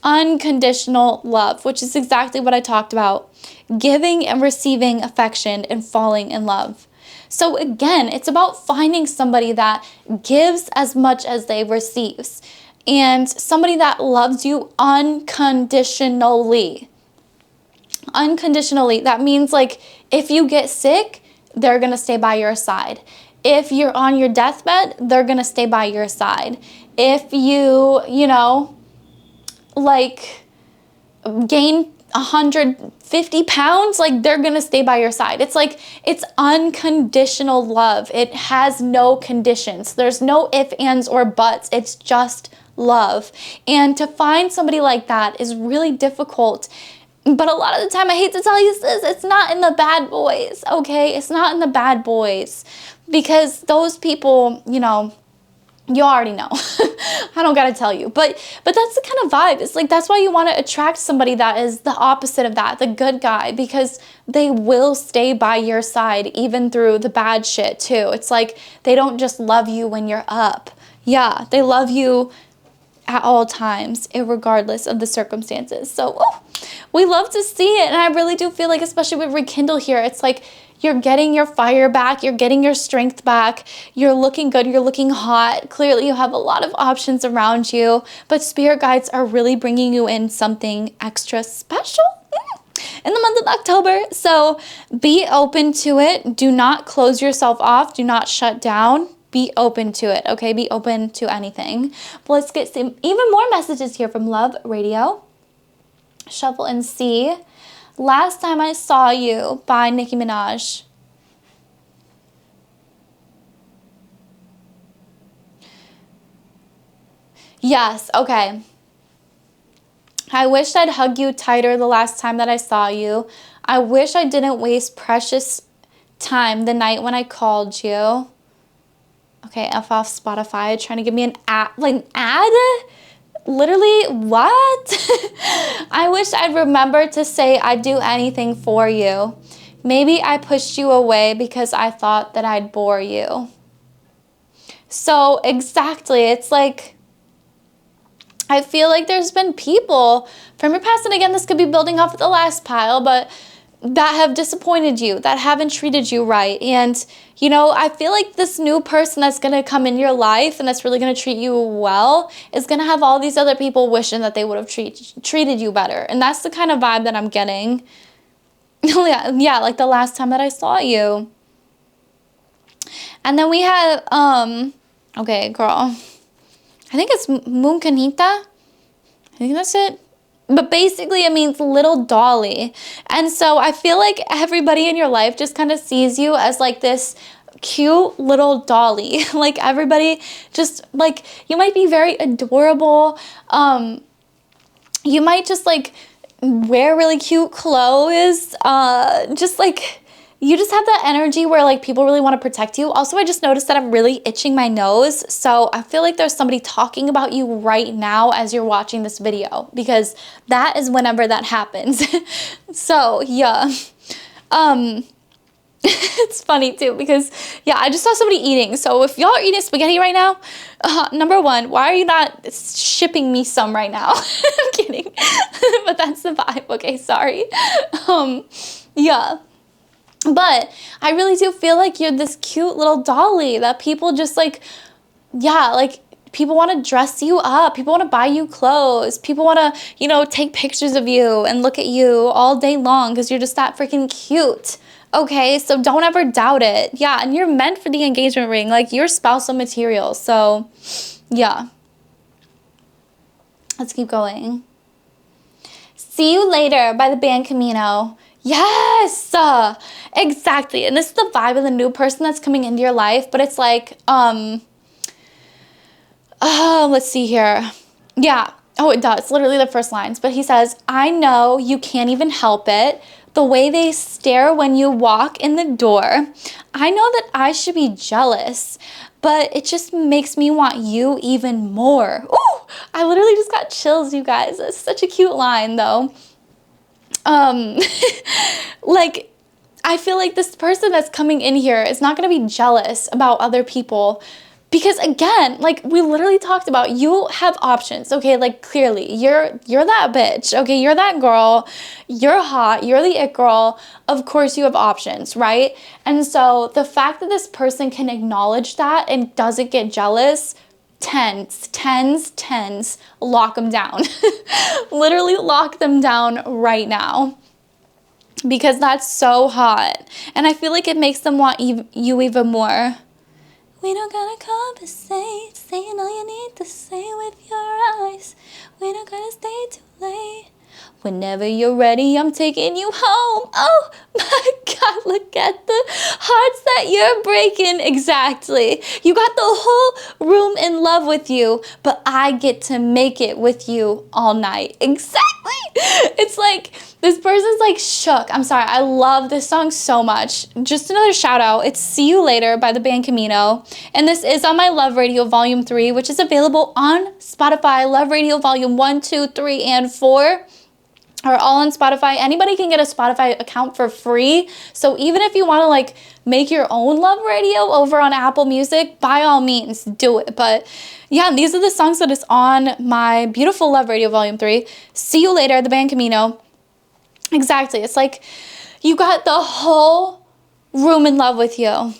Unconditional love, which is exactly what I talked about. Giving and receiving affection and falling in love. So again, it's about finding somebody that gives as much as they receives. And somebody that loves you unconditionally. unconditionally. That means like if you get sick, they're gonna stay by your side. If you're on your deathbed, they're gonna stay by your side. If you know, like gain 150 pounds, like they're gonna stay by your side. It's like, it's unconditional love. It has no conditions. There's no ifs, ands, or buts. It's just love. And to find somebody like that is really difficult. But a lot of the time, I hate to tell you this, it's not in the bad boys, okay? It's not in the bad boys, because those people, you know, you already know. I don't gotta tell you, but that's the kind of vibe. It's like, that's why you want to attract somebody that is the opposite of that, the good guy, because they will stay by your side even through the bad shit too. It's like, they don't just love you when you're up. Yeah, they love you at all times, regardless of the circumstances. So we love to see it, and I really do feel like, especially with Rekindle here, it's like you're getting your fire back, you're getting your strength back, you're looking good, you're looking hot. Clearly you have a lot of options around you, but spirit guides are really bringing you in something extra special in the month of October. So be open to it. Do not close yourself off. Do not shut down. Be open to it, okay? Be open to anything. But let's get some even more messages here from Love Radio. Shuffle and see. Last Time I Saw You by Nicki Minaj. Yes, okay. I wished I'd hug you tighter the last time that I saw you. I wish I didn't waste precious time the night when I called you. Okay, F off Spotify, trying to give me an ad, like an ad? Literally, what? I wish I'd remember to say I'd do anything for you. Maybe I pushed you away because I thought that I'd bore you. So exactly, it's like, I feel like there's been people from your past, and again, this could be building off of the last pile, but that have disappointed you, that haven't treated you right. And, you know, I feel like this new person that's going to come in your life and that's really going to treat you well is going to have all these other people wishing that they would have treated you better. And that's the kind of vibe that I'm getting. Yeah, like the last time that I saw you. And then we have, okay, girl. I think it's 𝘓𝘐𝘕𝘒𝘚. I think that's it. But basically it means little dolly. And so I feel like everybody in your life just kind of sees you as like this cute little dolly. Like everybody just like, you might be very adorable. You might just like wear really cute clothes. Just like, you just have that energy where like people really want to protect you. Also, I just noticed that I'm really itching my nose. So I feel like there's somebody talking about you right now as you're watching this video, because that is whenever that happens. So yeah, it's funny too, because yeah, I just saw somebody eating. So if y'all are eating spaghetti right now, number one, why are you not shipping me some right now? I'm kidding. But that's the vibe. Okay, sorry. Yeah. But I really do feel like you're this cute little dolly that people just like, yeah, like people want to dress you up. People want to buy you clothes. People want to, you know, take pictures of you and look at you all day long because you're just that freaking cute. Okay, so don't ever doubt it. Yeah, and you're meant for the engagement ring. Like, you're spousal material. So, yeah. Let's keep going. See You Later by the band Camino. Yes, exactly. And this is the vibe of the new person that's coming into your life, but it's like, let's see here. Yeah. Oh, it does. Literally the first lines. But he says, I know you can't even help it. The way they stare when you walk in the door. I know that I should be jealous, but it just makes me want you even more. Ooh, I literally just got chills, you guys. That's such a cute line, though. Like, I feel like this person that's coming in here is not going to be jealous about other people, because again, like we literally talked about, you have options. Okay, like clearly you're that bitch. Okay, you're that girl. You're hot. You're the it girl. Of course you have options, right? And so the fact that this person can acknowledge that and doesn't get jealous, tens, lock them down. Literally lock them down right now. because that's so hot. And I feel like it makes them want you even more. We don't gotta conversate, saying all you need to say with your eyes. We don't gotta stay too late. Whenever you're ready, I'm taking you home. Oh my God, look at the hearts that you're breaking. Exactly. You got the whole room in love with you, but I get to make it with you all night. Exactly. It's like, this person's like shook. I'm sorry, I love this song so much. Just another shout out. It's See You Later by the band 𝘓𝘐𝘕𝘒𝘚. And this is on my Love Radio Volume 3, which is available on Spotify. Love Radio Volume 1, 2, 3, and 4 are all on Spotify. Anybody can get a Spotify account for free. So even if you want to like make your own love radio over on Apple Music, by all means, do it. But yeah, these are the songs that is on my beautiful Love Radio Volume 3. See You Later, the band 𝘓𝘓𝘕𝘒𝘚. Exactly. It's like you got the whole room in love with you.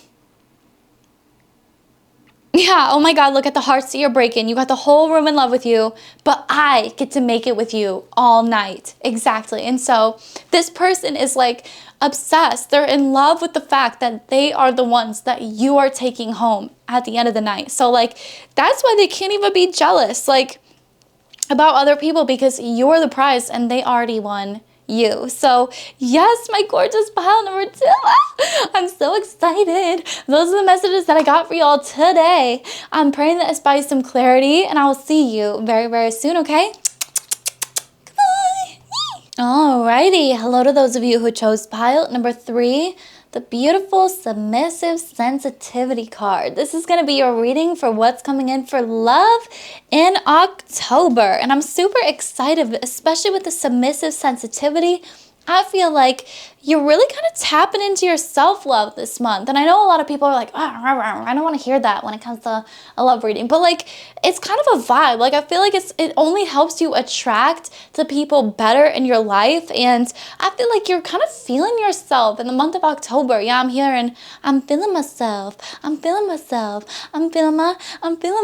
Yeah, oh my God, look at the hearts that you're breaking. You got the whole room in love with you, but I get to make it with you all night. Exactly. And so this person is like obsessed. They're in love with the fact that they are the ones that you are taking home at the end of the night. So like, that's why they can't even be jealous like about other people, because you're the prize and they already won you. So yes, my gorgeous pile number 2. I'm so excited. Those are the messages that I got for y'all today. I'm praying that it inspires some clarity, and I will see you very, very soon, okay? Goodbye. Alrighty, hello to those of you who chose pile number 3, the beautiful submissive sensitivity card. This is going to be your reading for what's coming in for love in October. And I'm super excited, especially with the submissive sensitivity. I feel like you're really kind of tapping into your self-love this month. And I know a lot of people are like, oh, I don't want to hear that when it comes to a love reading. But like, it's kind of a vibe. Like, I feel like it only helps you attract the people better in your life. And I feel like you're kind of feeling yourself in the month of October. Yeah, I'm here and I'm feeling myself. I'm feeling myself. I'm feeling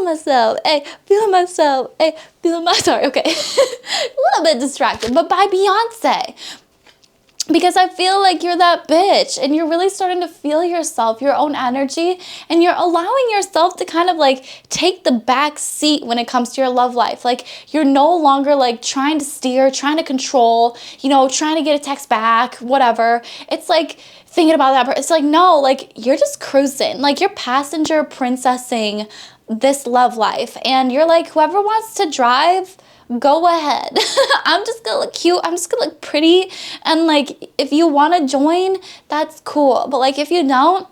myself. Hey, feeling myself. Hey, sorry, okay. A little bit distracted, but by Beyonce. Because I feel like you're that bitch and you're really starting to feel yourself, your own energy, and you're allowing yourself to kind of like take the back seat when it comes to your love life. Like, you're no longer like trying to steer, trying to control, you know, trying to get a text back, whatever. It's like thinking about that person. It's like, no, like you're just cruising, like you're passenger princessing this love life. And you're like, whoever wants to drive, go ahead. I'm just gonna look cute. I'm just gonna look pretty. And like, if you want to join, that's cool. But like, if you don't,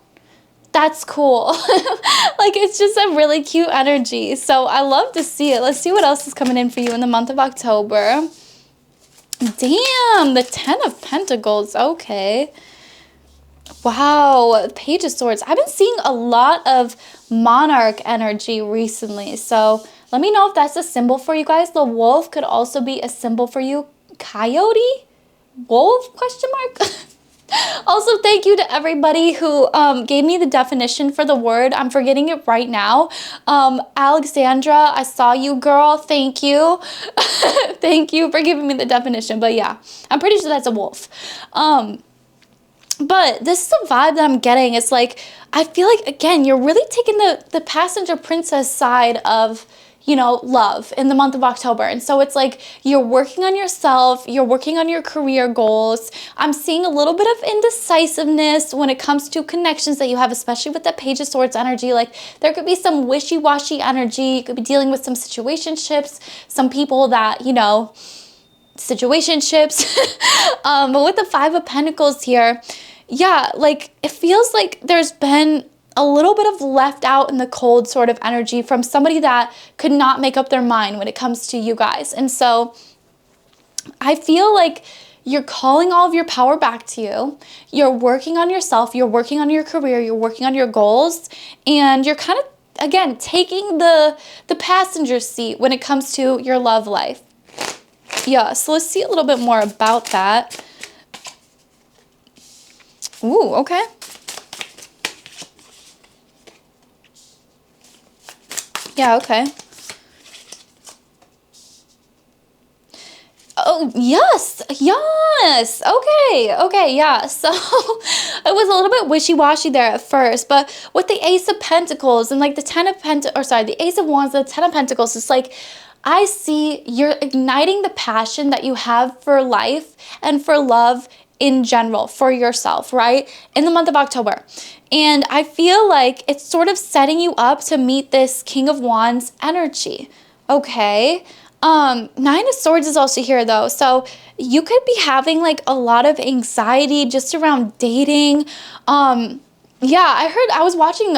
that's cool. Like, it's just a really cute energy. So I love to see it. Let's see what else is coming in for you in the month of October. Damn, the 10 of Pentacles. Okay. Wow, Page of Swords. I've been seeing a lot of monarch energy recently. So let me know if that's a symbol for you guys. The wolf could also be a symbol for you. Coyote? Wolf? Question mark? Also, thank you to everybody who gave me the definition for the word. I'm forgetting it right now. Alexandra, I saw you, girl. Thank you. Thank you for giving me the definition. But yeah, I'm pretty sure that's a wolf. But this is a vibe that I'm getting. It's like, I feel like, again, you're really taking the passenger princess side of, you know, love in the month of October. And so it's like, you're working on yourself, you're working on your career goals. I'm seeing a little bit of indecisiveness when it comes to connections that you have, especially with the Page of Swords energy. Like, there could be some wishy-washy energy. You could be dealing with some situationships, some people that, you know, situationships. But with the 5 of Pentacles here, yeah, like, it feels like there's been a little bit of left out in the cold sort of energy from somebody that could not make up their mind when it comes to you guys. And so I feel like you're calling all of your power back to you. You're working on yourself. You're working on your career. You're working on your goals. And you're kind of, again, taking the passenger seat when it comes to your love life. Yeah, so let's see a little bit more about that. Ooh, okay. Yeah, okay. Oh, yes, yes. Okay, yeah. So it was a little bit wishy-washy there at first, but with the Ace of Pentacles and like the the Ace of Wands, the Ten of Pentacles, it's like I see you're igniting the passion that you have for life and for love in general, for yourself, right? In the month of October. And I feel like it's sort of setting you up to meet this King of Wands energy. Okay. Nine of Swords is also here though. So you could be having like a lot of anxiety just around dating. Yeah, I was watching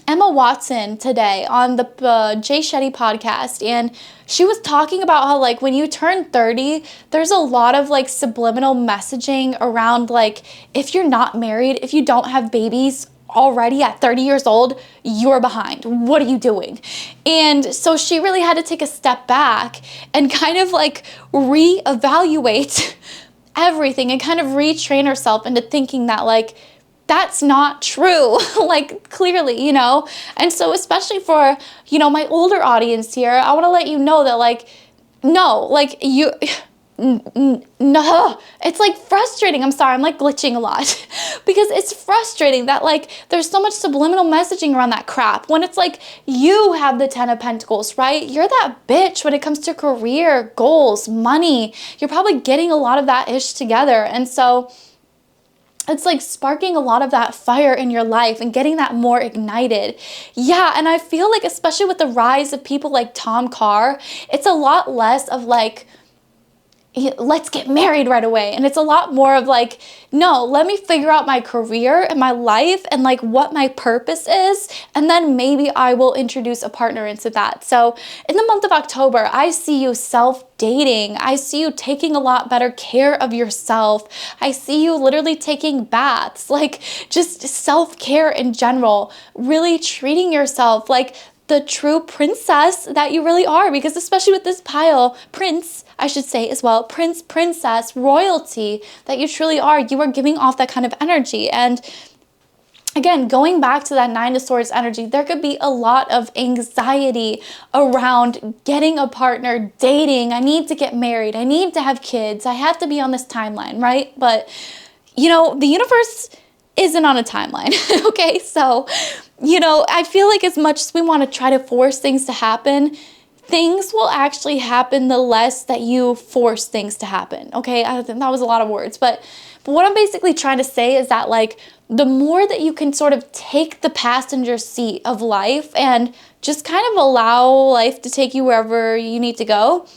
Emma Watson today on the Jay Shetty podcast, and she was talking about how like when you turn 30, there's a lot of like subliminal messaging around like if you're not married, if you don't have babies already at 30 years old, you're behind. What are you doing? And so she really had to take a step back and kind of like reevaluate everything and kind of retrain herself into thinking that like that's not true, like clearly, you know? And so especially for, you know, my older audience here, I want to let you know that like, no, like you, no, it's like frustrating. I'm sorry, I'm like glitching a lot because it's frustrating that like there's so much subliminal messaging around that crap when it's like you have the Ten of Pentacles, right? You're that bitch when it comes to career, goals, money. You're probably getting a lot of that ish together. And so it's like sparking a lot of that fire in your life and getting that more ignited. Yeah, and I feel like especially with the rise of people like Tom Carr, it's a lot less of like, let's get married right away. And it's a lot more of like, no, let me figure out my career and my life and like what my purpose is. And then maybe I will introduce a partner into that. So in the month of October, I see you self-dating. I see you taking a lot better care of yourself. I see you literally taking baths, like just self-care in general, really treating yourself like the true princess that you really are, because especially with this pile, prince, I should say as well, prince, princess, royalty that you truly are, you are giving off that kind of energy. And again, going back to that Nine of Swords energy, there could be a lot of anxiety around getting a partner, dating, I need to get married, I need to have kids, I have to be on this timeline, right? But, you know, the universe isn't on a timeline, okay? So, you know, I feel like as much as we want to try to force things to happen, things will actually happen the less that you force things to happen, okay? I think that was a lot of words, but what I'm basically trying to say is that like the more that you can sort of take the passenger seat of life and just kind of allow life to take you wherever you need to go,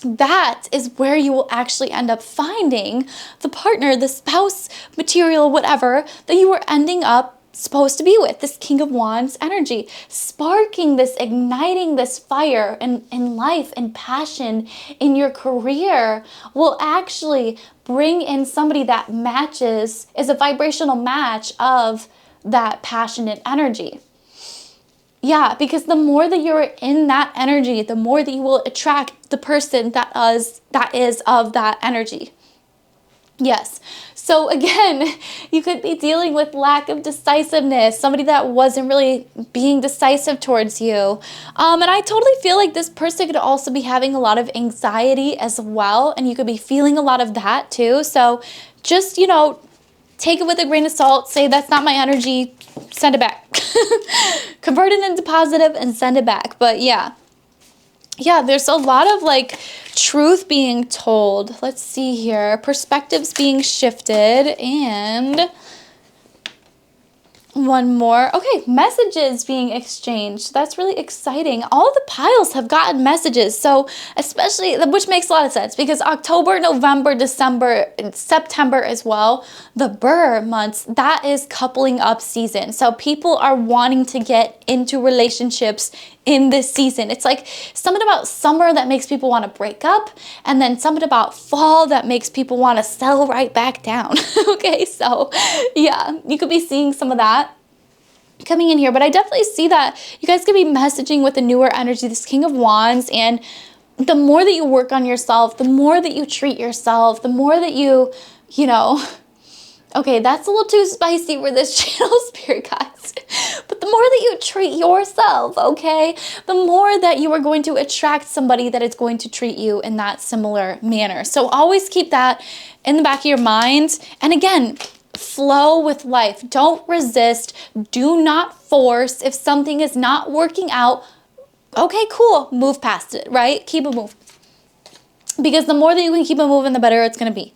that is where you will actually end up finding the partner, the spouse material, whatever, that you were ending up supposed to be with, this King of Wands energy, sparking this, igniting this fire in life and passion in your career will actually bring in somebody that matches, is a vibrational match of that passionate energy. Yeah, because the more that you're in that energy, the more that you will attract the person that is of that energy. Yes. So again, you could be dealing with lack of decisiveness, somebody that wasn't really being decisive towards you. And I totally feel like this person could also be having a lot of anxiety as well, and you could be feeling a lot of that too. So just, you know, take it with a grain of salt, say that's not my energy, send it back. Convert it into positive and send it back. But yeah, there's a lot of like truth being told. Let's see here. Perspectives being shifted and one more. Okay, messages being exchanged. That's really exciting. All of the piles have gotten messages. So especially, which makes a lot of sense because October, November, December, and September as well, the Burr months, that is coupling up season. So people are wanting to get into relationships in this season. It's like something about summer that makes people want to break up, and then something about fall that makes people want to settle right back down. Okay, so yeah, you could be seeing some of that coming in here, but I definitely see that you guys could be messaging with a newer energy, this King of Wands, and the more that you work on yourself, the more that you treat yourself, the more that you know, okay, that's a little too spicy for this channel, spirit guides. But the more that you treat yourself, okay? The more that you are going to attract somebody that is going to treat you in that similar manner. So always keep that in the back of your mind. And again, flow with life. Don't resist. Do not force. If something is not working out, okay, cool. Move past it, right? Keep it moving. Because the more that you can keep it moving, the better it's going to be.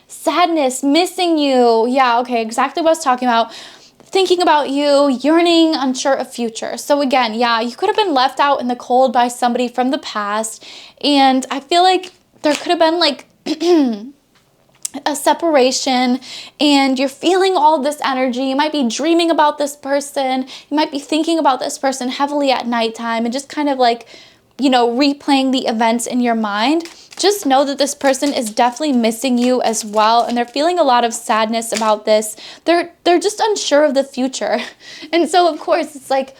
Sadness, missing you. Yeah, okay, exactly what I was talking about. Thinking about you, yearning, unsure of future. So again, yeah, you could have been left out in the cold by somebody from the past. And I feel like there could have been like a separation, and you're feeling all this energy. You might be dreaming about this person. You might be thinking about this person heavily at nighttime and just kind of like, you know, replaying the events in your mind. Just know that this person is definitely missing you as well, and they're feeling a lot of sadness about this. They're just unsure of the future. And so of course it's like,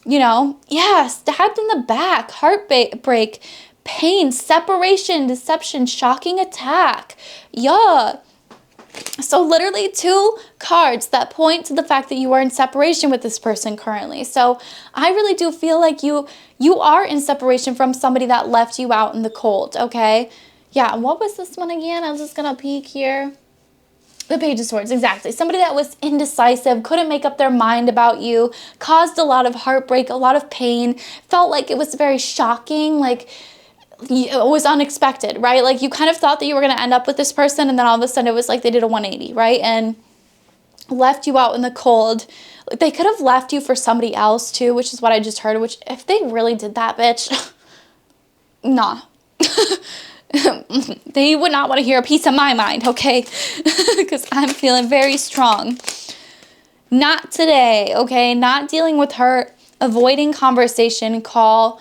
you know, yeah, stabbed in the back, heartbreak, pain, separation, deception, shocking attack. Yeah. So literally 2 cards that point to the fact that you are in separation with this person currently. So I really do feel like you are in separation from somebody that left you out in the cold, okay? Yeah, and what was this one again? I was just gonna peek here. The Page of Swords, exactly. Somebody that was indecisive, couldn't make up their mind about you, caused a lot of heartbreak, a lot of pain, felt like it was very shocking, like it was unexpected, right? Like you kind of thought that you were going to end up with this person, and then all of a sudden it was like they did a 180, right? And left you out in the cold. Like they could have left you for somebody else too, which is what I just heard, which if they really did that, bitch, nah. They would not want to hear a piece of my mind, okay? Because I'm feeling very strong. Not today, okay? Not dealing with hurt, avoiding conversation, call,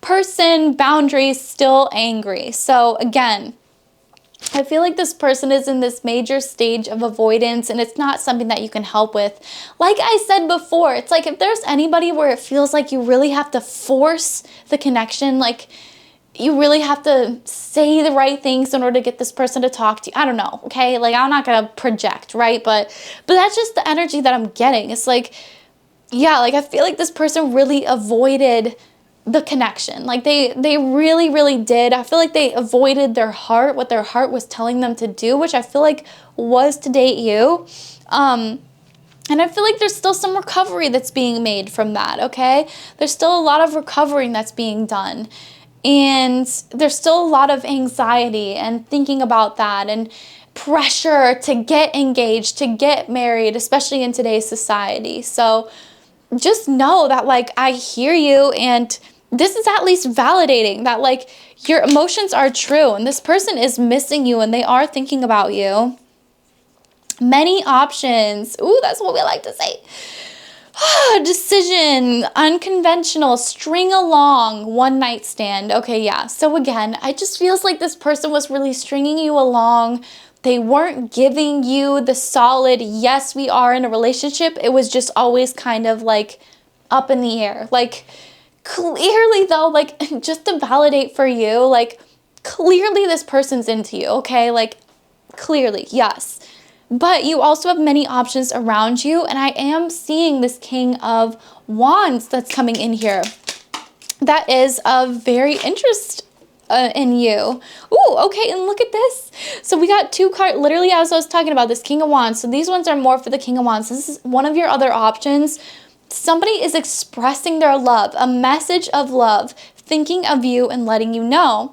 person, boundaries, still angry. So again, I feel like this person is in this major stage of avoidance, and it's not something that you can help with. Like I said before, it's like if there's anybody where it feels like you really have to force the connection, like you really have to say the right things in order to get this person to talk to you. I don't know, okay? Like I'm not gonna project, right? But that's just the energy that I'm getting. It's like, yeah, like I feel like this person really avoided the connection. Like they really, really did. I feel like they avoided their heart, what their heart was telling them to do, which I feel like was to date you. And I feel like there's still some recovery that's being made from that, okay? There's still a lot of recovering that's being done. And there's still a lot of anxiety and thinking about that and pressure to get engaged, to get married, especially in today's society. So just know that like I hear you, and this is at least validating that like your emotions are true and this person is missing you and they are thinking about you. Many options. Ooh, that's what we like to say. Decision, unconventional, string along, one night stand. Okay, yeah. So again, it just feels like this person was really stringing you along. They weren't giving you the solid, yes, we are in a relationship. It was just always kind of like up in the air. Like clearly though, like just to validate for you, like clearly this person's into you, okay? Like clearly, yes. But you also have many options around you, and I am seeing this King of Wands that's coming in here. That is of very interest in you. Ooh, okay, and look at this. So we got 2 cards, literally as I was talking about, this King of Wands. So these ones are more for the King of Wands. This is one of your other options. Somebody is expressing their love, a message of love, thinking of you and letting you know.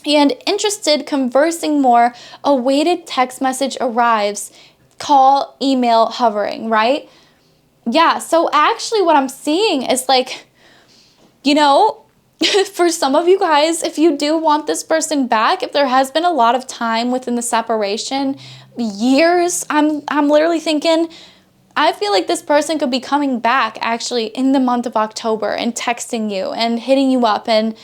And interested, conversing more, a weighted text message arrives, call, email, hovering, right? Yeah, so actually what I'm seeing is like, you know, for some of you guys, if you do want this person back, if there has been a lot of time within the separation, years, I'm literally thinking, I feel like this person could be coming back actually in the month of October and texting you and hitting you up and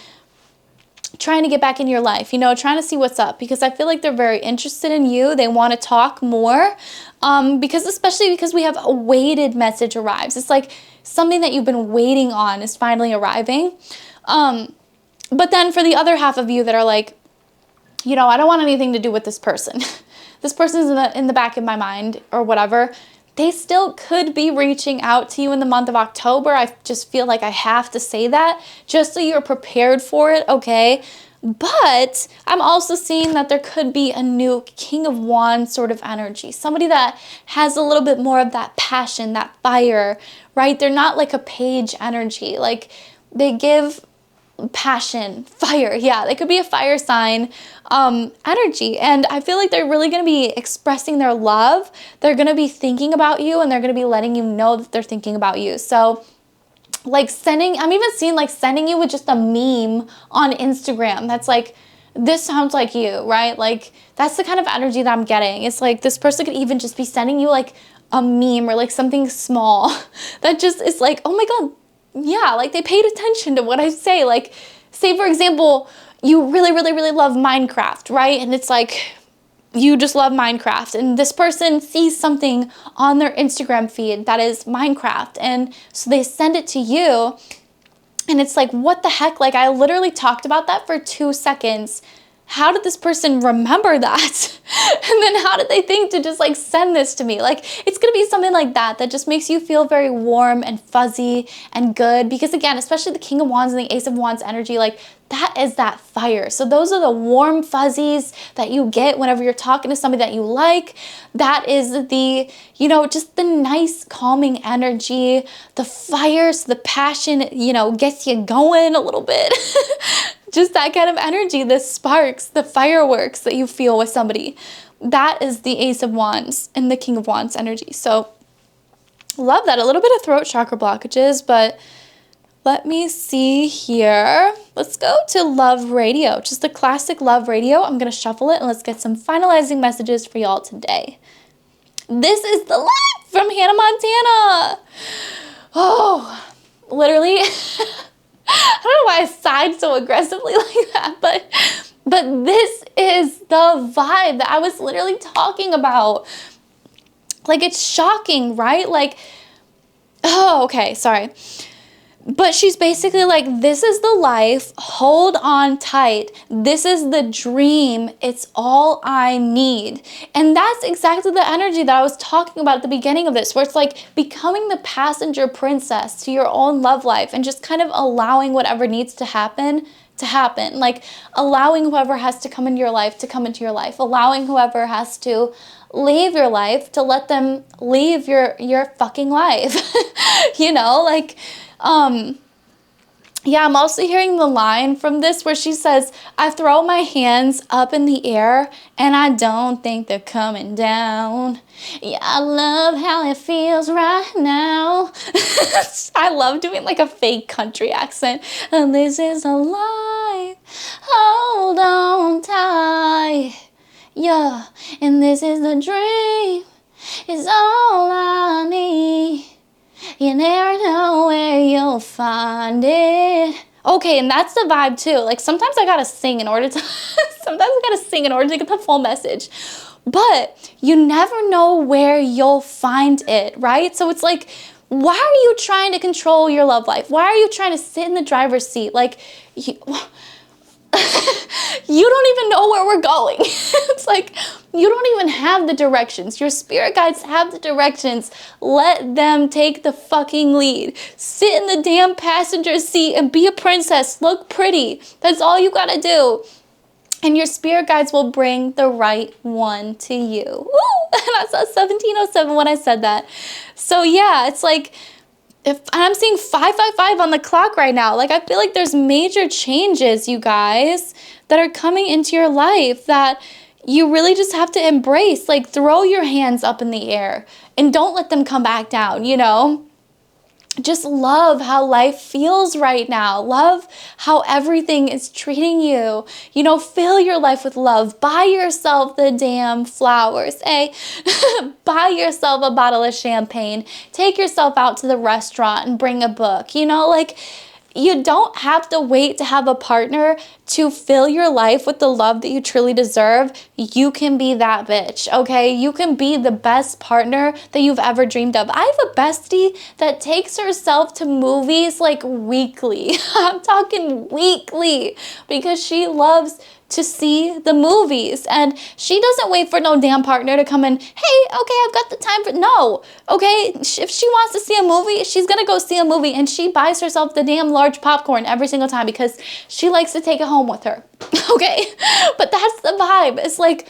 trying to get back in your life, you know, trying to see what's up, because I feel like they're very interested in you. They want to talk more, especially because we have a weighted message arrives. It's like something that you've been waiting on is finally arriving. But then for the other half of you that are like, you know, I don't want anything to do with this person. This person's in the back of my mind or whatever. they still could be reaching out to you in the month of October. I just feel like I have to say that just so you're prepared for it, okay? But I'm also seeing that there could be a new King of Wands sort of energy. Somebody that has a little bit more of that passion, that fire, right? They're not like a page energy. Like they give passion, fire. Yeah, they could be a fire sign energy. And I feel like they're really going to be expressing their love. They're going to be thinking about you, and they're going to be letting you know that they're thinking about you. So like I'm even seeing like sending you with just a meme on Instagram that's like, this sounds like you, right? Like that's the kind of energy that I'm getting. It's like this person could even just be sending you like a meme or like something small that just is like, oh my God, yeah, like they paid attention to what I say. Like say for example, you really, really, really love Minecraft, right? And it's like, you just love Minecraft, and this person sees something on their Instagram feed that is Minecraft, and so they send it to you, and it's like, what the heck? Like I literally talked about that for 2 seconds. How did this person remember that? And then how did they think to just like send this to me? Like it's gonna be something like that that just makes you feel very warm and fuzzy and good, because again, especially the King of Wands and the Ace of Wands energy, like that is that fire. So those are the warm fuzzies that you get whenever you're talking to somebody that you like. That is the, you know, just the nice calming energy, the fire, so the passion, you know, gets you going a little bit. Just that kind of energy, the sparks, the fireworks that you feel with somebody. That is the Ace of Wands and the King of Wands energy. So love that. A little bit of throat chakra blockages, but let me see here. Let's go to love radio, just the classic love radio. I'm going to shuffle it and let's get some finalizing messages for y'all today. This is the light from Hannah Montana. Oh, literally. I don't know why I sighed so aggressively like that, but this is the vibe that I was literally talking about. Like, it's shocking, right? Like, oh, okay, sorry. But she's basically like, this is the life, hold on tight. This is the dream, it's all I need. And that's exactly the energy that I was talking about at the beginning of this, where it's like becoming the passenger princess to your own love life and just kind of allowing whatever needs to happen. Like allowing whoever has to come into your life to come into your life. Allowing whoever has to leave your life to let them leave your fucking life. You know, like, yeah, I'm also hearing the line from this where she says, I throw my hands up in the air and I don't think they're coming down. Yeah, I love how it feels right now. I love doing like a fake country accent. And this is a life, hold on tight. Yeah, and this is the dream, it's all I need. You never know where you'll find it. Okay, and that's the vibe too. Like sometimes I gotta sing in order to get the full message. But you never know where you'll find it, right? So it's like, why are you trying to control your love life? Why are you trying to sit in the driver's seat? Like, you don't even know where we're going. It's like, you don't even have the directions. Your spirit guides have the directions. Let them take the fucking lead. Sit in the damn passenger seat and be a princess. Look pretty. That's all you gotta do. And your spirit guides will bring the right one to you. Woo! And I saw 1707 when I said that. So yeah, it's like, and I'm seeing 555 on the clock right now. Like, I feel like there's major changes, you guys, that are coming into your life that you really just have to embrace. Like, throw your hands up in the air and don't let them come back down, you know? Just love how life feels right now. Love how everything is treating you. You know, fill your life with love. Buy yourself the damn flowers, eh? Buy yourself a bottle of champagne. Take yourself out to the restaurant and bring a book. You know, like, you don't have to wait to have a partner to fill your life with the love that you truly deserve. You can be that bitch, okay? You can be the best partner that you've ever dreamed of. I have a bestie that takes herself to movies like weekly. I'm talking weekly, because she loves to see the movies. And she doesn't wait for no damn partner to come in, hey, okay, I've got the time for, no, okay, if she wants to see a movie, she's gonna go see a movie, and she buys herself the damn large popcorn every single time because she likes to take it home with her, okay? But that's the vibe. It's like,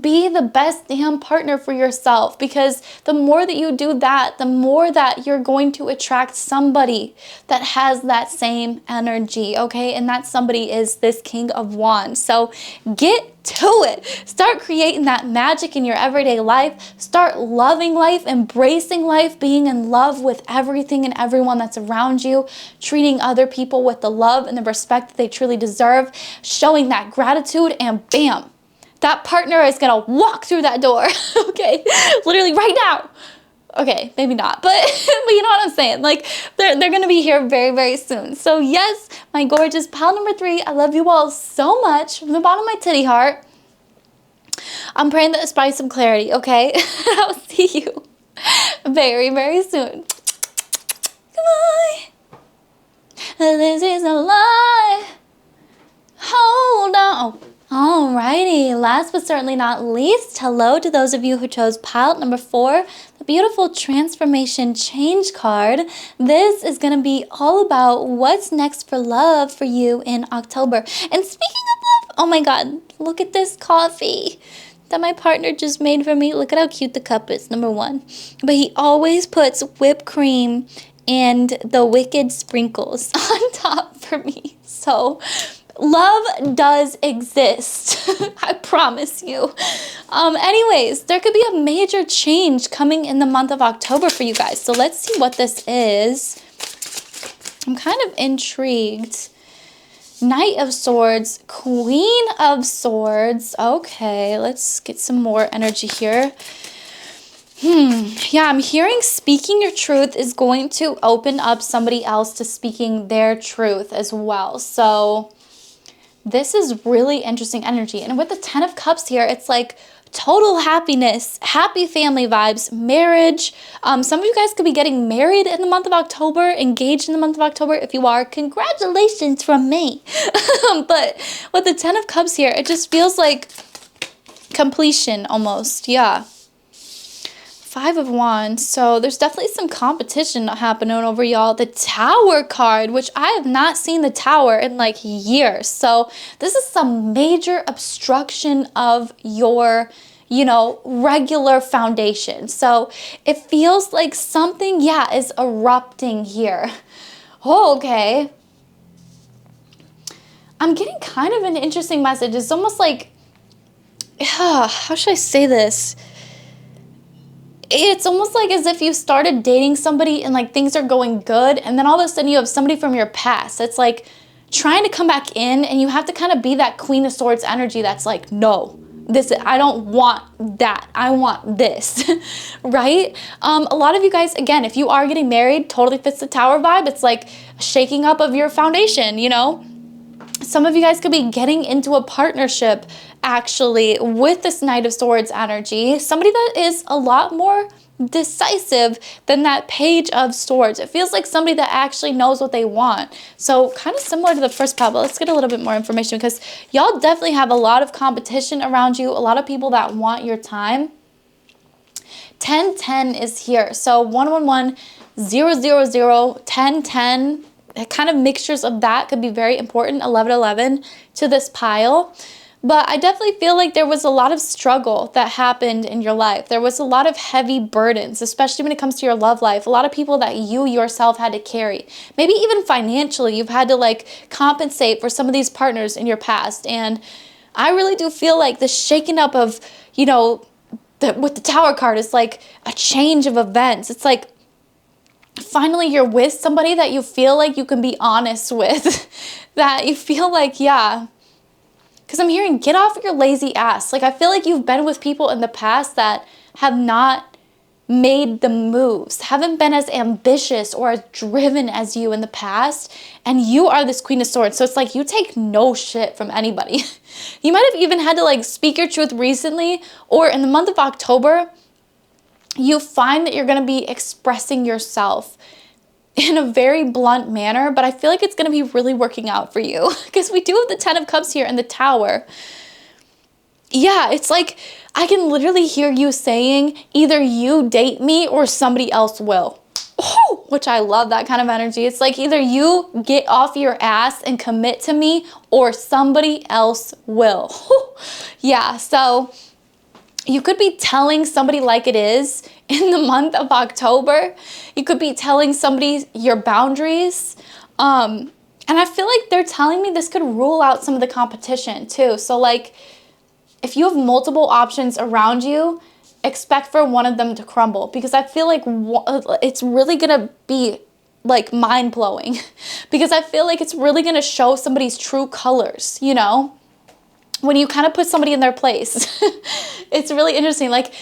be the best damn partner for yourself, because the more that you do that, the more that you're going to attract somebody that has that same energy, okay? And that somebody is this King of Wands. So get to it. Start creating that magic in your everyday life. Start loving life, embracing life, being in love with everything and everyone that's around you, treating other people with the love and the respect that they truly deserve, showing that gratitude, and bam, that partner is gonna walk through that door, okay? Literally right now. Okay, maybe not, but you know what I'm saying? Like, they're gonna be here very, very soon. So yes, my gorgeous pile number 3, I love you all so much from the bottom of my titty heart. I'm praying that it's brought you some clarity, okay? I'll see you very, very soon. Goodbye. This is a lie. Hold on. Alrighty, last but certainly not least, hello to those of you who chose pile number 4, the beautiful transformation change card. This is going to be all about what's next for love for you in October. And speaking of love, oh my god, look at this coffee that my partner just made for me. Look at how cute the cup is, number 1. But he always puts whipped cream and the 𝘓𝘐𝘕𝘒𝘚 sprinkles on top for me. So love does exist. I promise you. Anyways, there could be a major change coming in the month of October for you guys. So let's see what this is. I'm kind of intrigued. Knight of Swords, Queen of Swords. Okay, let's get some more energy here. Yeah, I'm hearing speaking your truth is going to open up somebody else to speaking their truth as well. So this is really interesting energy. And with the 10 of Cups here, it's like total happiness, happy family vibes, marriage. Some of you guys could be getting married in the month of October, engaged in the month of October. If you are, congratulations from me. But with the 10 of Cups here, it just feels like completion almost. Yeah. 5 of Wands, so there's definitely some competition happening over y'all. The Tower card, which I have not seen the Tower in like years. So this is some major obstruction of your, you know, regular foundation. So it feels like something, yeah, is erupting here. Oh, okay. I'm getting kind of an interesting message. It's almost like, how should I say this? It's almost like as if you started dating somebody and like things are going good, and then all of a sudden you have somebody from your past. It's like trying to come back in, and you have to kind of be that Queen of Swords energy that's like, no, this, I don't want that. I want this, right? A lot of you guys, again, if you are getting married, totally fits the Tower vibe. It's like a shaking up of your foundation, you know? Some of you guys could be getting into a partnership actually with this Knight of Swords energy. Somebody that is a lot more decisive than that Page of Swords. It feels like somebody that actually knows what they want. So kind of similar to the first pile, but let's get a little bit more information because y'all definitely have a lot of competition around you, a lot of people that want your time. 1010 is here. So 111, 000, 1010. Kind of mixtures of that could be very important, 1111 to this pile. But I definitely feel like there was a lot of struggle that happened in your life. There was a lot of heavy burdens, especially when it comes to your love life. A lot of people that you yourself had to carry. Maybe even financially, you've had to like compensate for some of these partners in your past. And I really do feel like the shaking up of, you know, with the Tower card is like a change of events. It's like finally you're with somebody that you feel like you can be honest with, that you feel like, yeah, because I'm hearing get off your lazy ass. Like I feel like you've been with people in the past that have not made the moves, haven't been as ambitious or as driven as you in the past, and you are this Queen of Swords. So it's like you take no shit from anybody. You might have even had to like speak your truth recently, or in the month of October, you find that you're going to be expressing yourself in a very blunt manner, but I feel like it's going to be really working out for you because we do have the 10 of Cups here in the Tower. Yeah, it's like I can literally hear you saying either you date me or somebody else will. Oh, which I love that kind of energy. It's like either you get off your ass and commit to me or somebody else will. Yeah, so you could be telling somebody like it is in the month of October. You could be telling somebody your boundaries. And I feel like they're telling me this could rule out some of the competition too. So like if you have multiple options around you, expect for one of them to crumble, because I feel like it's really gonna be like mind-blowing because I feel like it's really gonna show somebody's true colors, you know, when you kind of put somebody in their place. It's really interesting. Like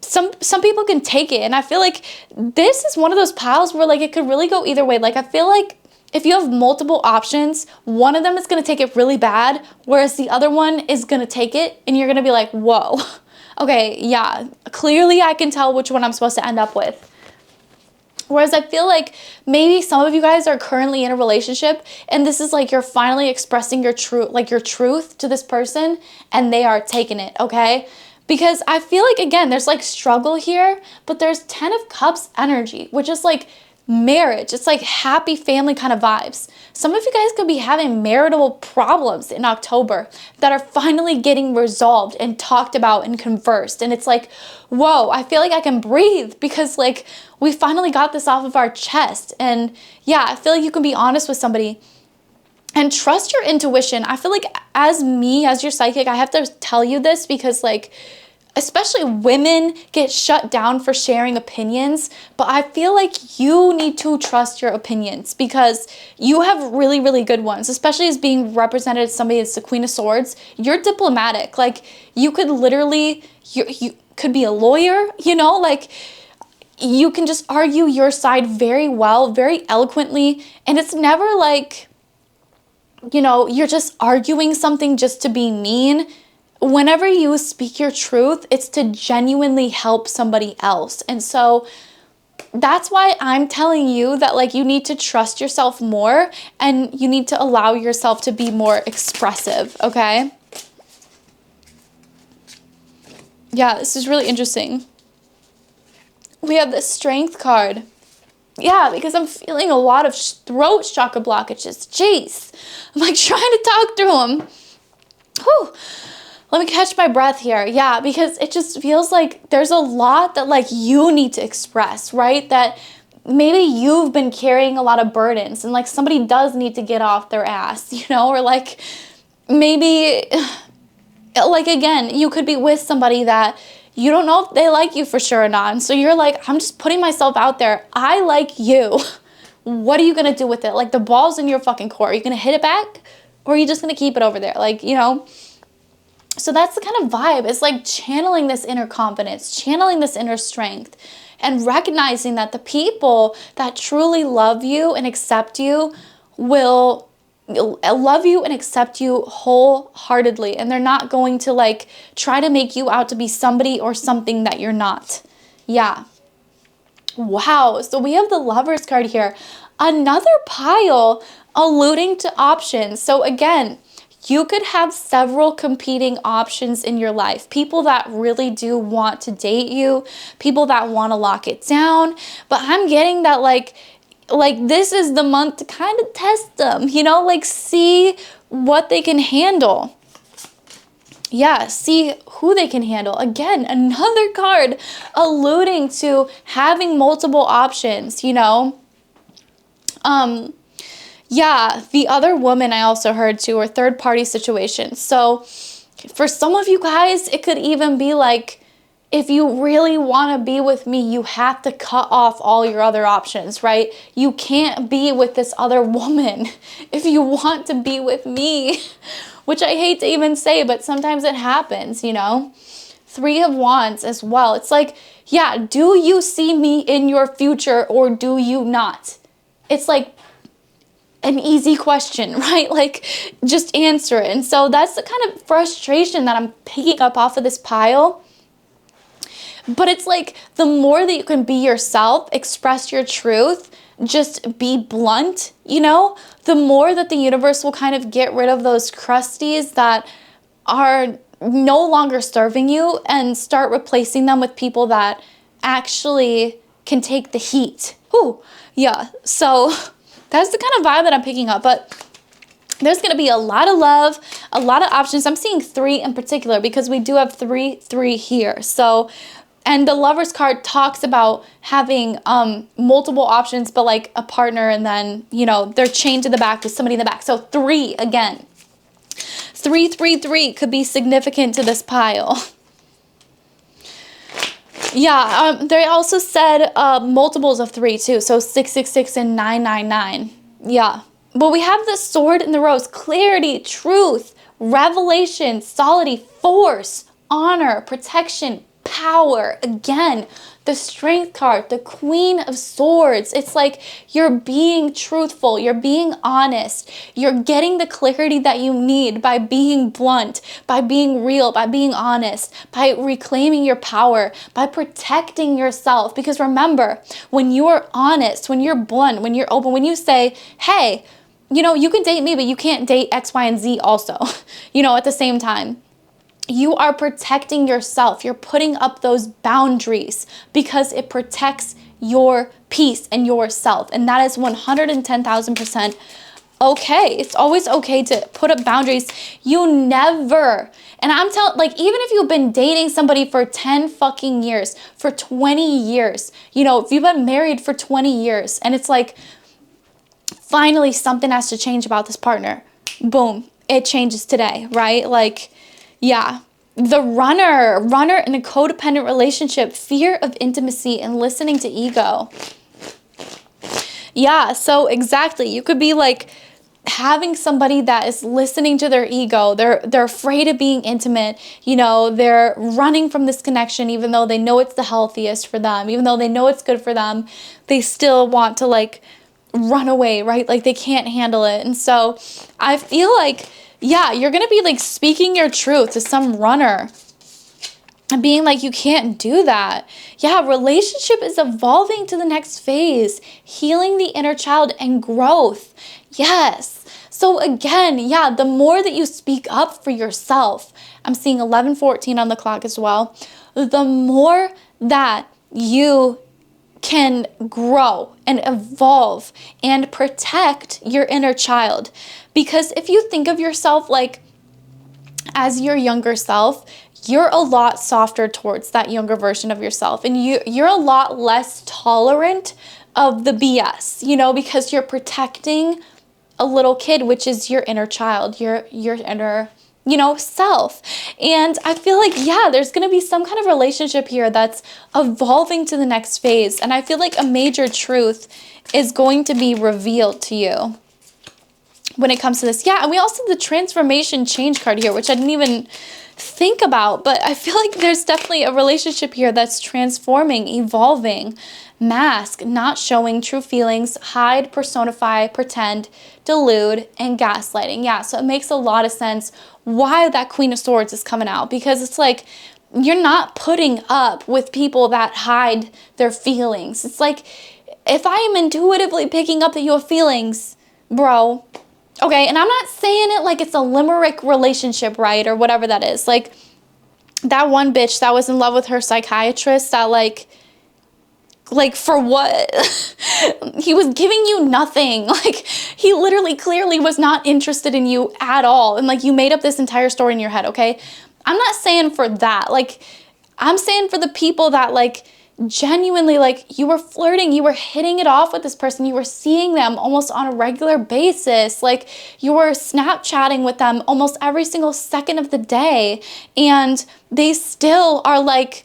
some people can take it, and I feel like this is one of those piles where like it could really go either way. Like I feel like if you have multiple options, one of them is going to take it really bad, whereas the other one is going to take it and you're going to be like, whoa, okay, yeah, clearly I can tell which one I'm supposed to end up with. Whereas I feel like maybe some of you guys are currently in a relationship and this is like you're finally expressing your truth to this person and they are taking it, okay? Because I feel like, again, there's like struggle here, but there's 10 of Cups energy, which is like marriage. It's like happy family kind of vibes. Some of you guys could be having marital problems in October that are finally getting resolved and talked about and conversed. And it's like, whoa, I feel like I can breathe because like we finally got this off of our chest. And yeah, I feel like you can be honest with somebody and trust your intuition. I feel like as your psychic, I have to tell you this because like, especially women get shut down for sharing opinions, but I feel like you need to trust your opinions because you have really, really good ones, especially as being represented as somebody as the Queen of Swords. You're diplomatic. Like you could literally, you could be a lawyer, you know, like you can just argue your side very well, very eloquently. And it's never like, you know, you're just arguing something just to be mean. Whenever you speak your truth, it's to genuinely help somebody else. And so that's why I'm telling you that like you need to trust yourself more and you need to allow yourself to be more expressive, okay? Yeah, this is really interesting. We have the Strength card. Yeah, because I'm feeling a lot of throat chakra blockages. Jeez. I'm like trying to talk through them. Whew. Let me catch my breath here. Yeah, because it just feels like there's a lot that like you need to express, right? That maybe you've been carrying a lot of burdens and like somebody does need to get off their ass, you know? Or like maybe like again, you could be with somebody that you don't know if they like you for sure or not. And so you're like, I'm just putting myself out there. I like you. What are you going to do with it? Like the ball's in your fucking court. Are you going to hit it back or are you just going to keep it over there? Like, you know? So that's the kind of vibe. It's like channeling this inner confidence, channeling this inner strength, and recognizing that the people that truly love you and accept you will love you and accept you wholeheartedly. And they're not going to like try to make you out to be somebody or something that you're not. Yeah. Wow. So we have the Lovers card here. Another pile alluding to options. So again, you could have several competing options in your life. People that really do want to date you, people that want to lock it down. But I'm getting that like this is the month to kind of test them, you know, like see what they can handle. Yeah, see who they can handle. Again, another card alluding to having multiple options, you know. Yeah, the other woman I also heard too, or third party situations. So for some of you guys, it could even be like, if you really want to be with me, you have to cut off all your other options, right? You can't be with this other woman if you want to be with me, which I hate to even say, but sometimes it happens, you know? 3 of Wands as well. It's like, yeah, do you see me in your future or do you not? It's like an easy question, right? Like just answer it. And so that's the kind of frustration that I'm picking up off of this pile. But it's like the more that you can be yourself, express your truth, just be blunt, you know, the more that the universe will kind of get rid of those crusties that are no longer serving you and start replacing them with people that actually can take the heat. Ooh, yeah. So that's the kind of vibe that I'm picking up. But there's going to be a lot of love, a lot of options. I'm seeing 3 in particular because we do have 3 here. So, and the Lover's card talks about having multiple options, but like a partner, and then, you know, they're chained to the back with somebody in the back. So 3 again. 3 could be significant to this pile. Yeah, they also said multiples of 3 too. So 666 and 999. Yeah. But we have the Sword and the Rose. Clarity, truth, revelation, solidity, force, honor, protection, power. Again, the Strength card, the Queen of Swords. It's like you're being truthful, you're being honest, you're getting the clarity that you need by being blunt, by being real, by being honest, by reclaiming your power, by protecting yourself. Because remember, when you are honest, when you're blunt, when you're open, when you say, hey, you know, you can date me, but you can't date X, Y, and Z also, you know, at the same time. You are protecting yourself. You're putting up those boundaries because it protects your peace and yourself. And that is 110,000% okay. It's always okay to put up boundaries. You never, and I'm telling, like, even if you've been dating somebody for 10 fucking years, for 20 years, you know, if you've been married for 20 years and it's like, finally something has to change about this partner. Boom, it changes today, right? Like, yeah, the runner in a codependent relationship, fear of intimacy and listening to ego. Yeah, so exactly. You could be like having somebody that is listening to their ego. They're afraid of being intimate. You know, they're running from this connection even though they know it's the healthiest for them, even though they know it's good for them. They still want to like run away, right? Like they can't handle it. And so I feel like, yeah, you're going to be like speaking your truth to some runner and being like, you can't do that. Yeah, relationship is evolving to the next phase, healing the inner child and growth. Yes. So again, yeah, the more that you speak up for yourself, I'm seeing 11:14 on the clock as well, the more that you can grow and evolve and protect your inner child. Because if you think of yourself like as your younger self, you're a lot softer towards that younger version of yourself, and you're a lot less tolerant of the BS, you know, because you're protecting a little kid, which is your inner child, your inner, you know, self. And I feel like, yeah, there's going to be some kind of relationship here that's evolving to the next phase. And I feel like a major truth is going to be revealed to you when it comes to this. Yeah, and we also have the transformation change card here, which I didn't even think about, but I feel like there's definitely a relationship here that's transforming, evolving, mask, not showing true feelings, hide, personify, pretend, delude, and gaslighting. Yeah, so it makes a lot of sense why that Queen of Swords is coming out, because it's like you're not putting up with people that hide their feelings. It's like, if I am intuitively picking up that you have feelings, bro, okay, and I'm not saying it like it's a limerick relationship, right, or whatever that is. Like, that one bitch that was in love with her psychiatrist that, like for what? He was giving you nothing. Like, he literally clearly was not interested in you at all. And, like, you made up this entire story in your head, okay? I'm not saying for that. Like, I'm saying for the people that, like, genuinely, like, you were flirting, you were hitting it off with this person, you were seeing them almost on a regular basis, like, you were Snapchatting with them almost every single second of the day, and they still are like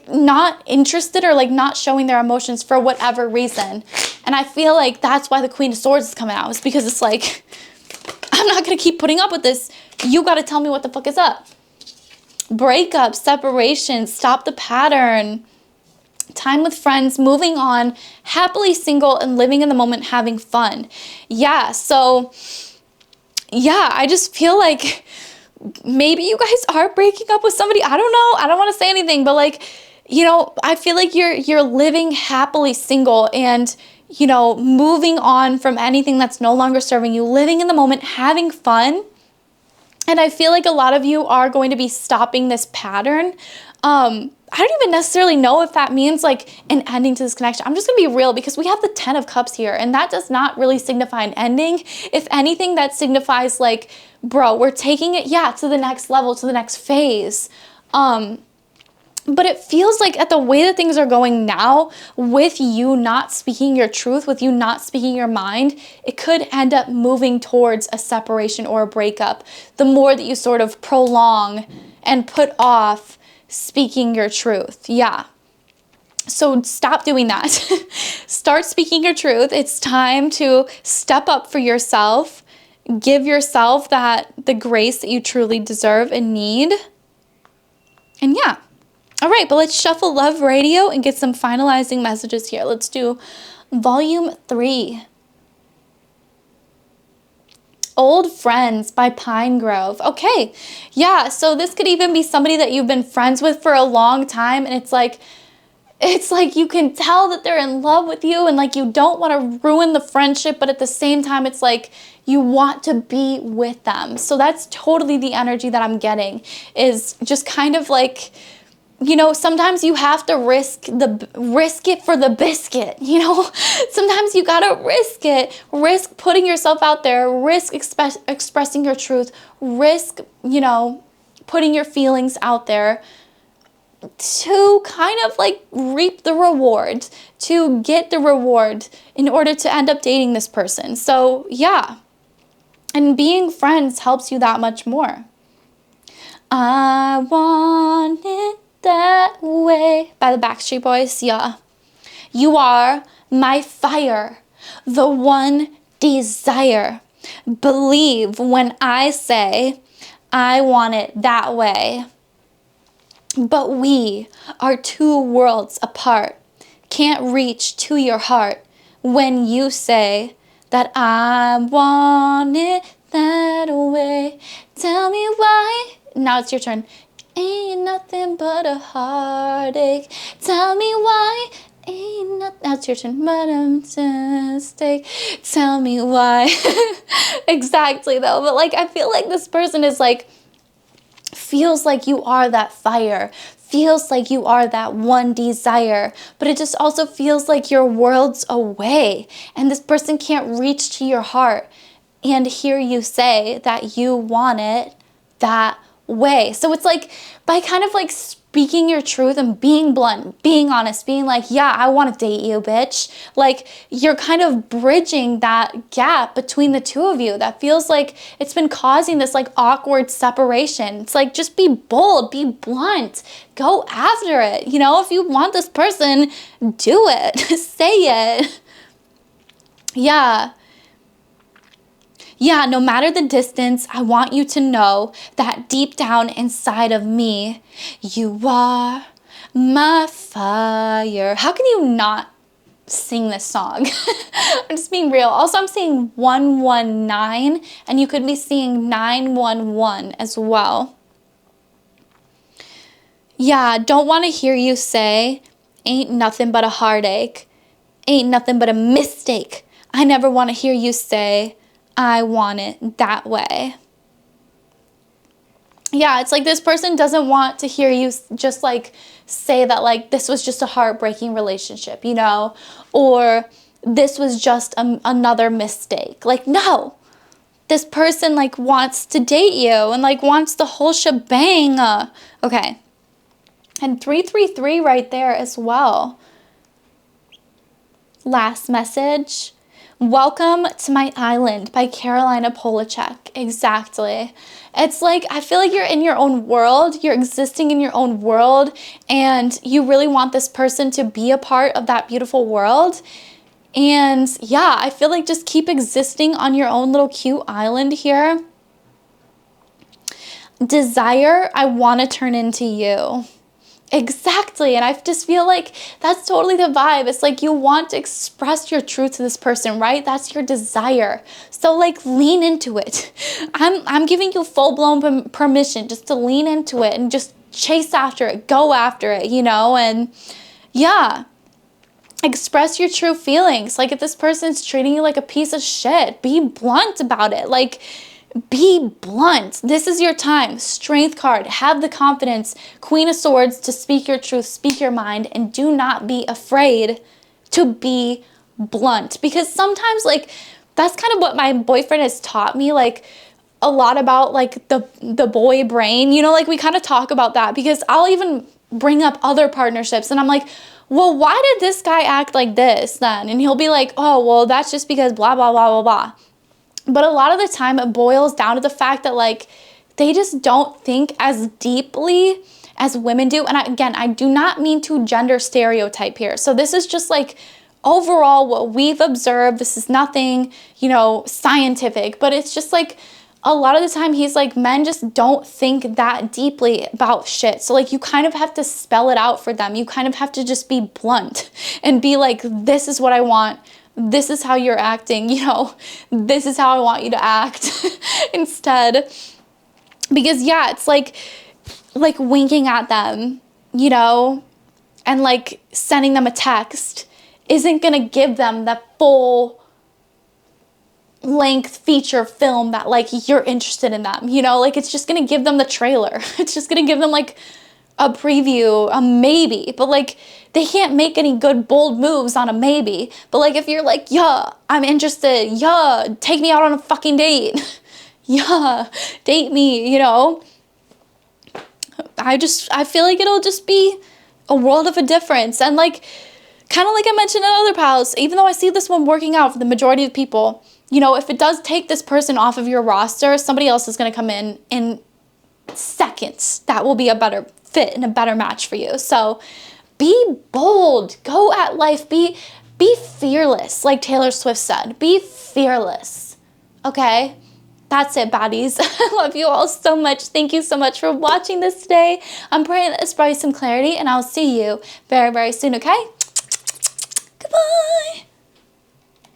not interested or like not showing their emotions for whatever reason. And I feel like that's why the Queen of Swords is coming out. It's because it's like, I'm not gonna keep putting up with this. You gotta tell me what the fuck is up. Breakup, separation, stop the pattern, time with friends, moving on, happily single and living in the moment, having fun. Yeah, so yeah, I just feel like maybe you guys are breaking up with somebody. I don't know. I don't want to say anything, but like, you know, I feel like you're living happily single and, you know, moving on from anything that's no longer serving you, living in the moment, having fun. And I feel like a lot of you are going to be stopping this pattern. I don't even necessarily know if that means like an ending to this connection. I'm just gonna be real because we have the 10 of Cups here and that does not really signify an ending. If anything, that signifies like, bro, we're taking it, yeah, to the next level, to the next phase. But it feels like at the way that things are going now, with you not speaking your truth, with you not speaking your mind, it could end up moving towards a separation or a breakup. The more that you sort of prolong and put off speaking your truth. Yeah. So stop doing that. Start speaking your truth. It's time to step up for yourself. Give yourself the grace that you truly deserve and need. And yeah. All right, but let's shuffle Love Radio and get some finalizing messages here. Let's do Volume 3. Old Friends by Pine Grove. Okay, yeah, so this could even be somebody that you've been friends with for a long time, and it's like you can tell that they're in love with you and like you don't want to ruin the friendship, but at the same time, it's like you want to be with them. So that's totally the energy that I'm getting, is just kind of like, you know, sometimes you have to risk it for the biscuit, you know? Sometimes you gotta risk it, risk putting yourself out there, risk expressing your truth, risk, you know, putting your feelings out there to kind of like reap the reward, to get the reward in order to end up dating this person. So yeah, and being friends helps you that much more. I want it that way by the Backstreet Boys. Yeah. You are my fire, the one desire. Believe when I say I want it that way. But we are two worlds apart. Can't reach to your heart when you say that I want it that way. Tell me why. Now it's your turn. Ain't nothing but a heartache. Tell me why. Ain't nothing. That's your turn. But I'm just a mistake. Tell me why. Exactly though. But like, I feel like this person is like, feels like you are that fire. Feels like you are that one desire. But it just also feels like you're worlds away. And this person can't reach to your heart and hear you say that you want it that way. So it's like, by kind of like speaking your truth and being blunt, being honest, being like, yeah, I want to date you, bitch. Like, you're kind of bridging that gap between the two of you that feels like it's been causing this like awkward separation. It's like, just be bold, be blunt, go after it. You know, if you want this person, do it, say it. Yeah. Yeah, no matter the distance, I want you to know that deep down inside of me, you are my fire. How can you not sing this song? I'm just being real. Also, I'm seeing 119, and you could be seeing 911 as well. Yeah, don't want to hear you say, ain't nothing but a heartache. Ain't nothing but a mistake. I never want to hear you say, I want it that way. Yeah, it's like this person doesn't want to hear you just like say that like this was just a heartbreaking relationship, you know, or this was just another mistake. Like, no, this person like wants to date you and like wants the whole shebang. Okay. And 333 right there as well. Last message. Welcome to My Island by Carolina Polachek. Exactly. It's like, I feel like you're in your own world, you're existing in your own world, and you really want this person to be a part of that beautiful world. And yeah, I feel like just keep existing on your own little cute island here. Desire, I want to turn into you. Exactly. And I just feel like that's totally the vibe. It's like you want to express your truth to this person, right? That's your desire. So like lean into it. I'm giving you full-blown permission just to lean into it and just chase after it, go after it, you know, and yeah. Express your true feelings. Like, if this person's treating you like a piece of shit, be blunt about it. Like, be blunt. This is your time. Strength card. Have the confidence. Queen of Swords, to speak your truth, speak your mind, and do not be afraid to be blunt. Because sometimes, like, that's kind of what my boyfriend has taught me, like, a lot about, like, the boy brain. You know, like, we kind of talk about that, because I'll even bring up other partnerships, and I'm like, well, why did this guy act like this then? And he'll be like, oh, well, that's just because blah, blah, blah, blah, blah. But a lot of the time it boils down to the fact that, like, they just don't think as deeply as women do. And again, I do not mean to gender stereotype here. So this is just, like, overall what we've observed. This is nothing, you know, scientific, but it's just, like, a lot of the time he's like, men just don't think that deeply about shit. So, like, you kind of have to spell it out for them. You kind of have to just be blunt and be like, this is what I want. This is how you're acting, you know, this is how I want you to act instead. Because yeah, it's like winking at them, you know, and like sending them a text isn't gonna give them that full length feature film that, like, you're interested in them, you know, like, it's just gonna give them the trailer. It's just gonna give them, like, a preview, a maybe, but, like, they can't make any good bold moves on a maybe. But, like, if you're like, yeah, I'm interested, yeah, take me out on a fucking date, yeah, date me, you know, I feel like it'll just be a world of a difference. And, like, kind of like I mentioned in other pals, even though I see this one working out for the majority of people, you know, if it does take this person off of your roster, somebody else is going to come in seconds. That will be a better fit and a better match for you. So be bold. Go at life. Be fearless, like Taylor Swift said. Be fearless. Okay? That's it, baddies. I love you all so much. Thank you so much for watching this today. I'm praying that this brought you some clarity, and I'll see you very, very soon, okay? Goodbye.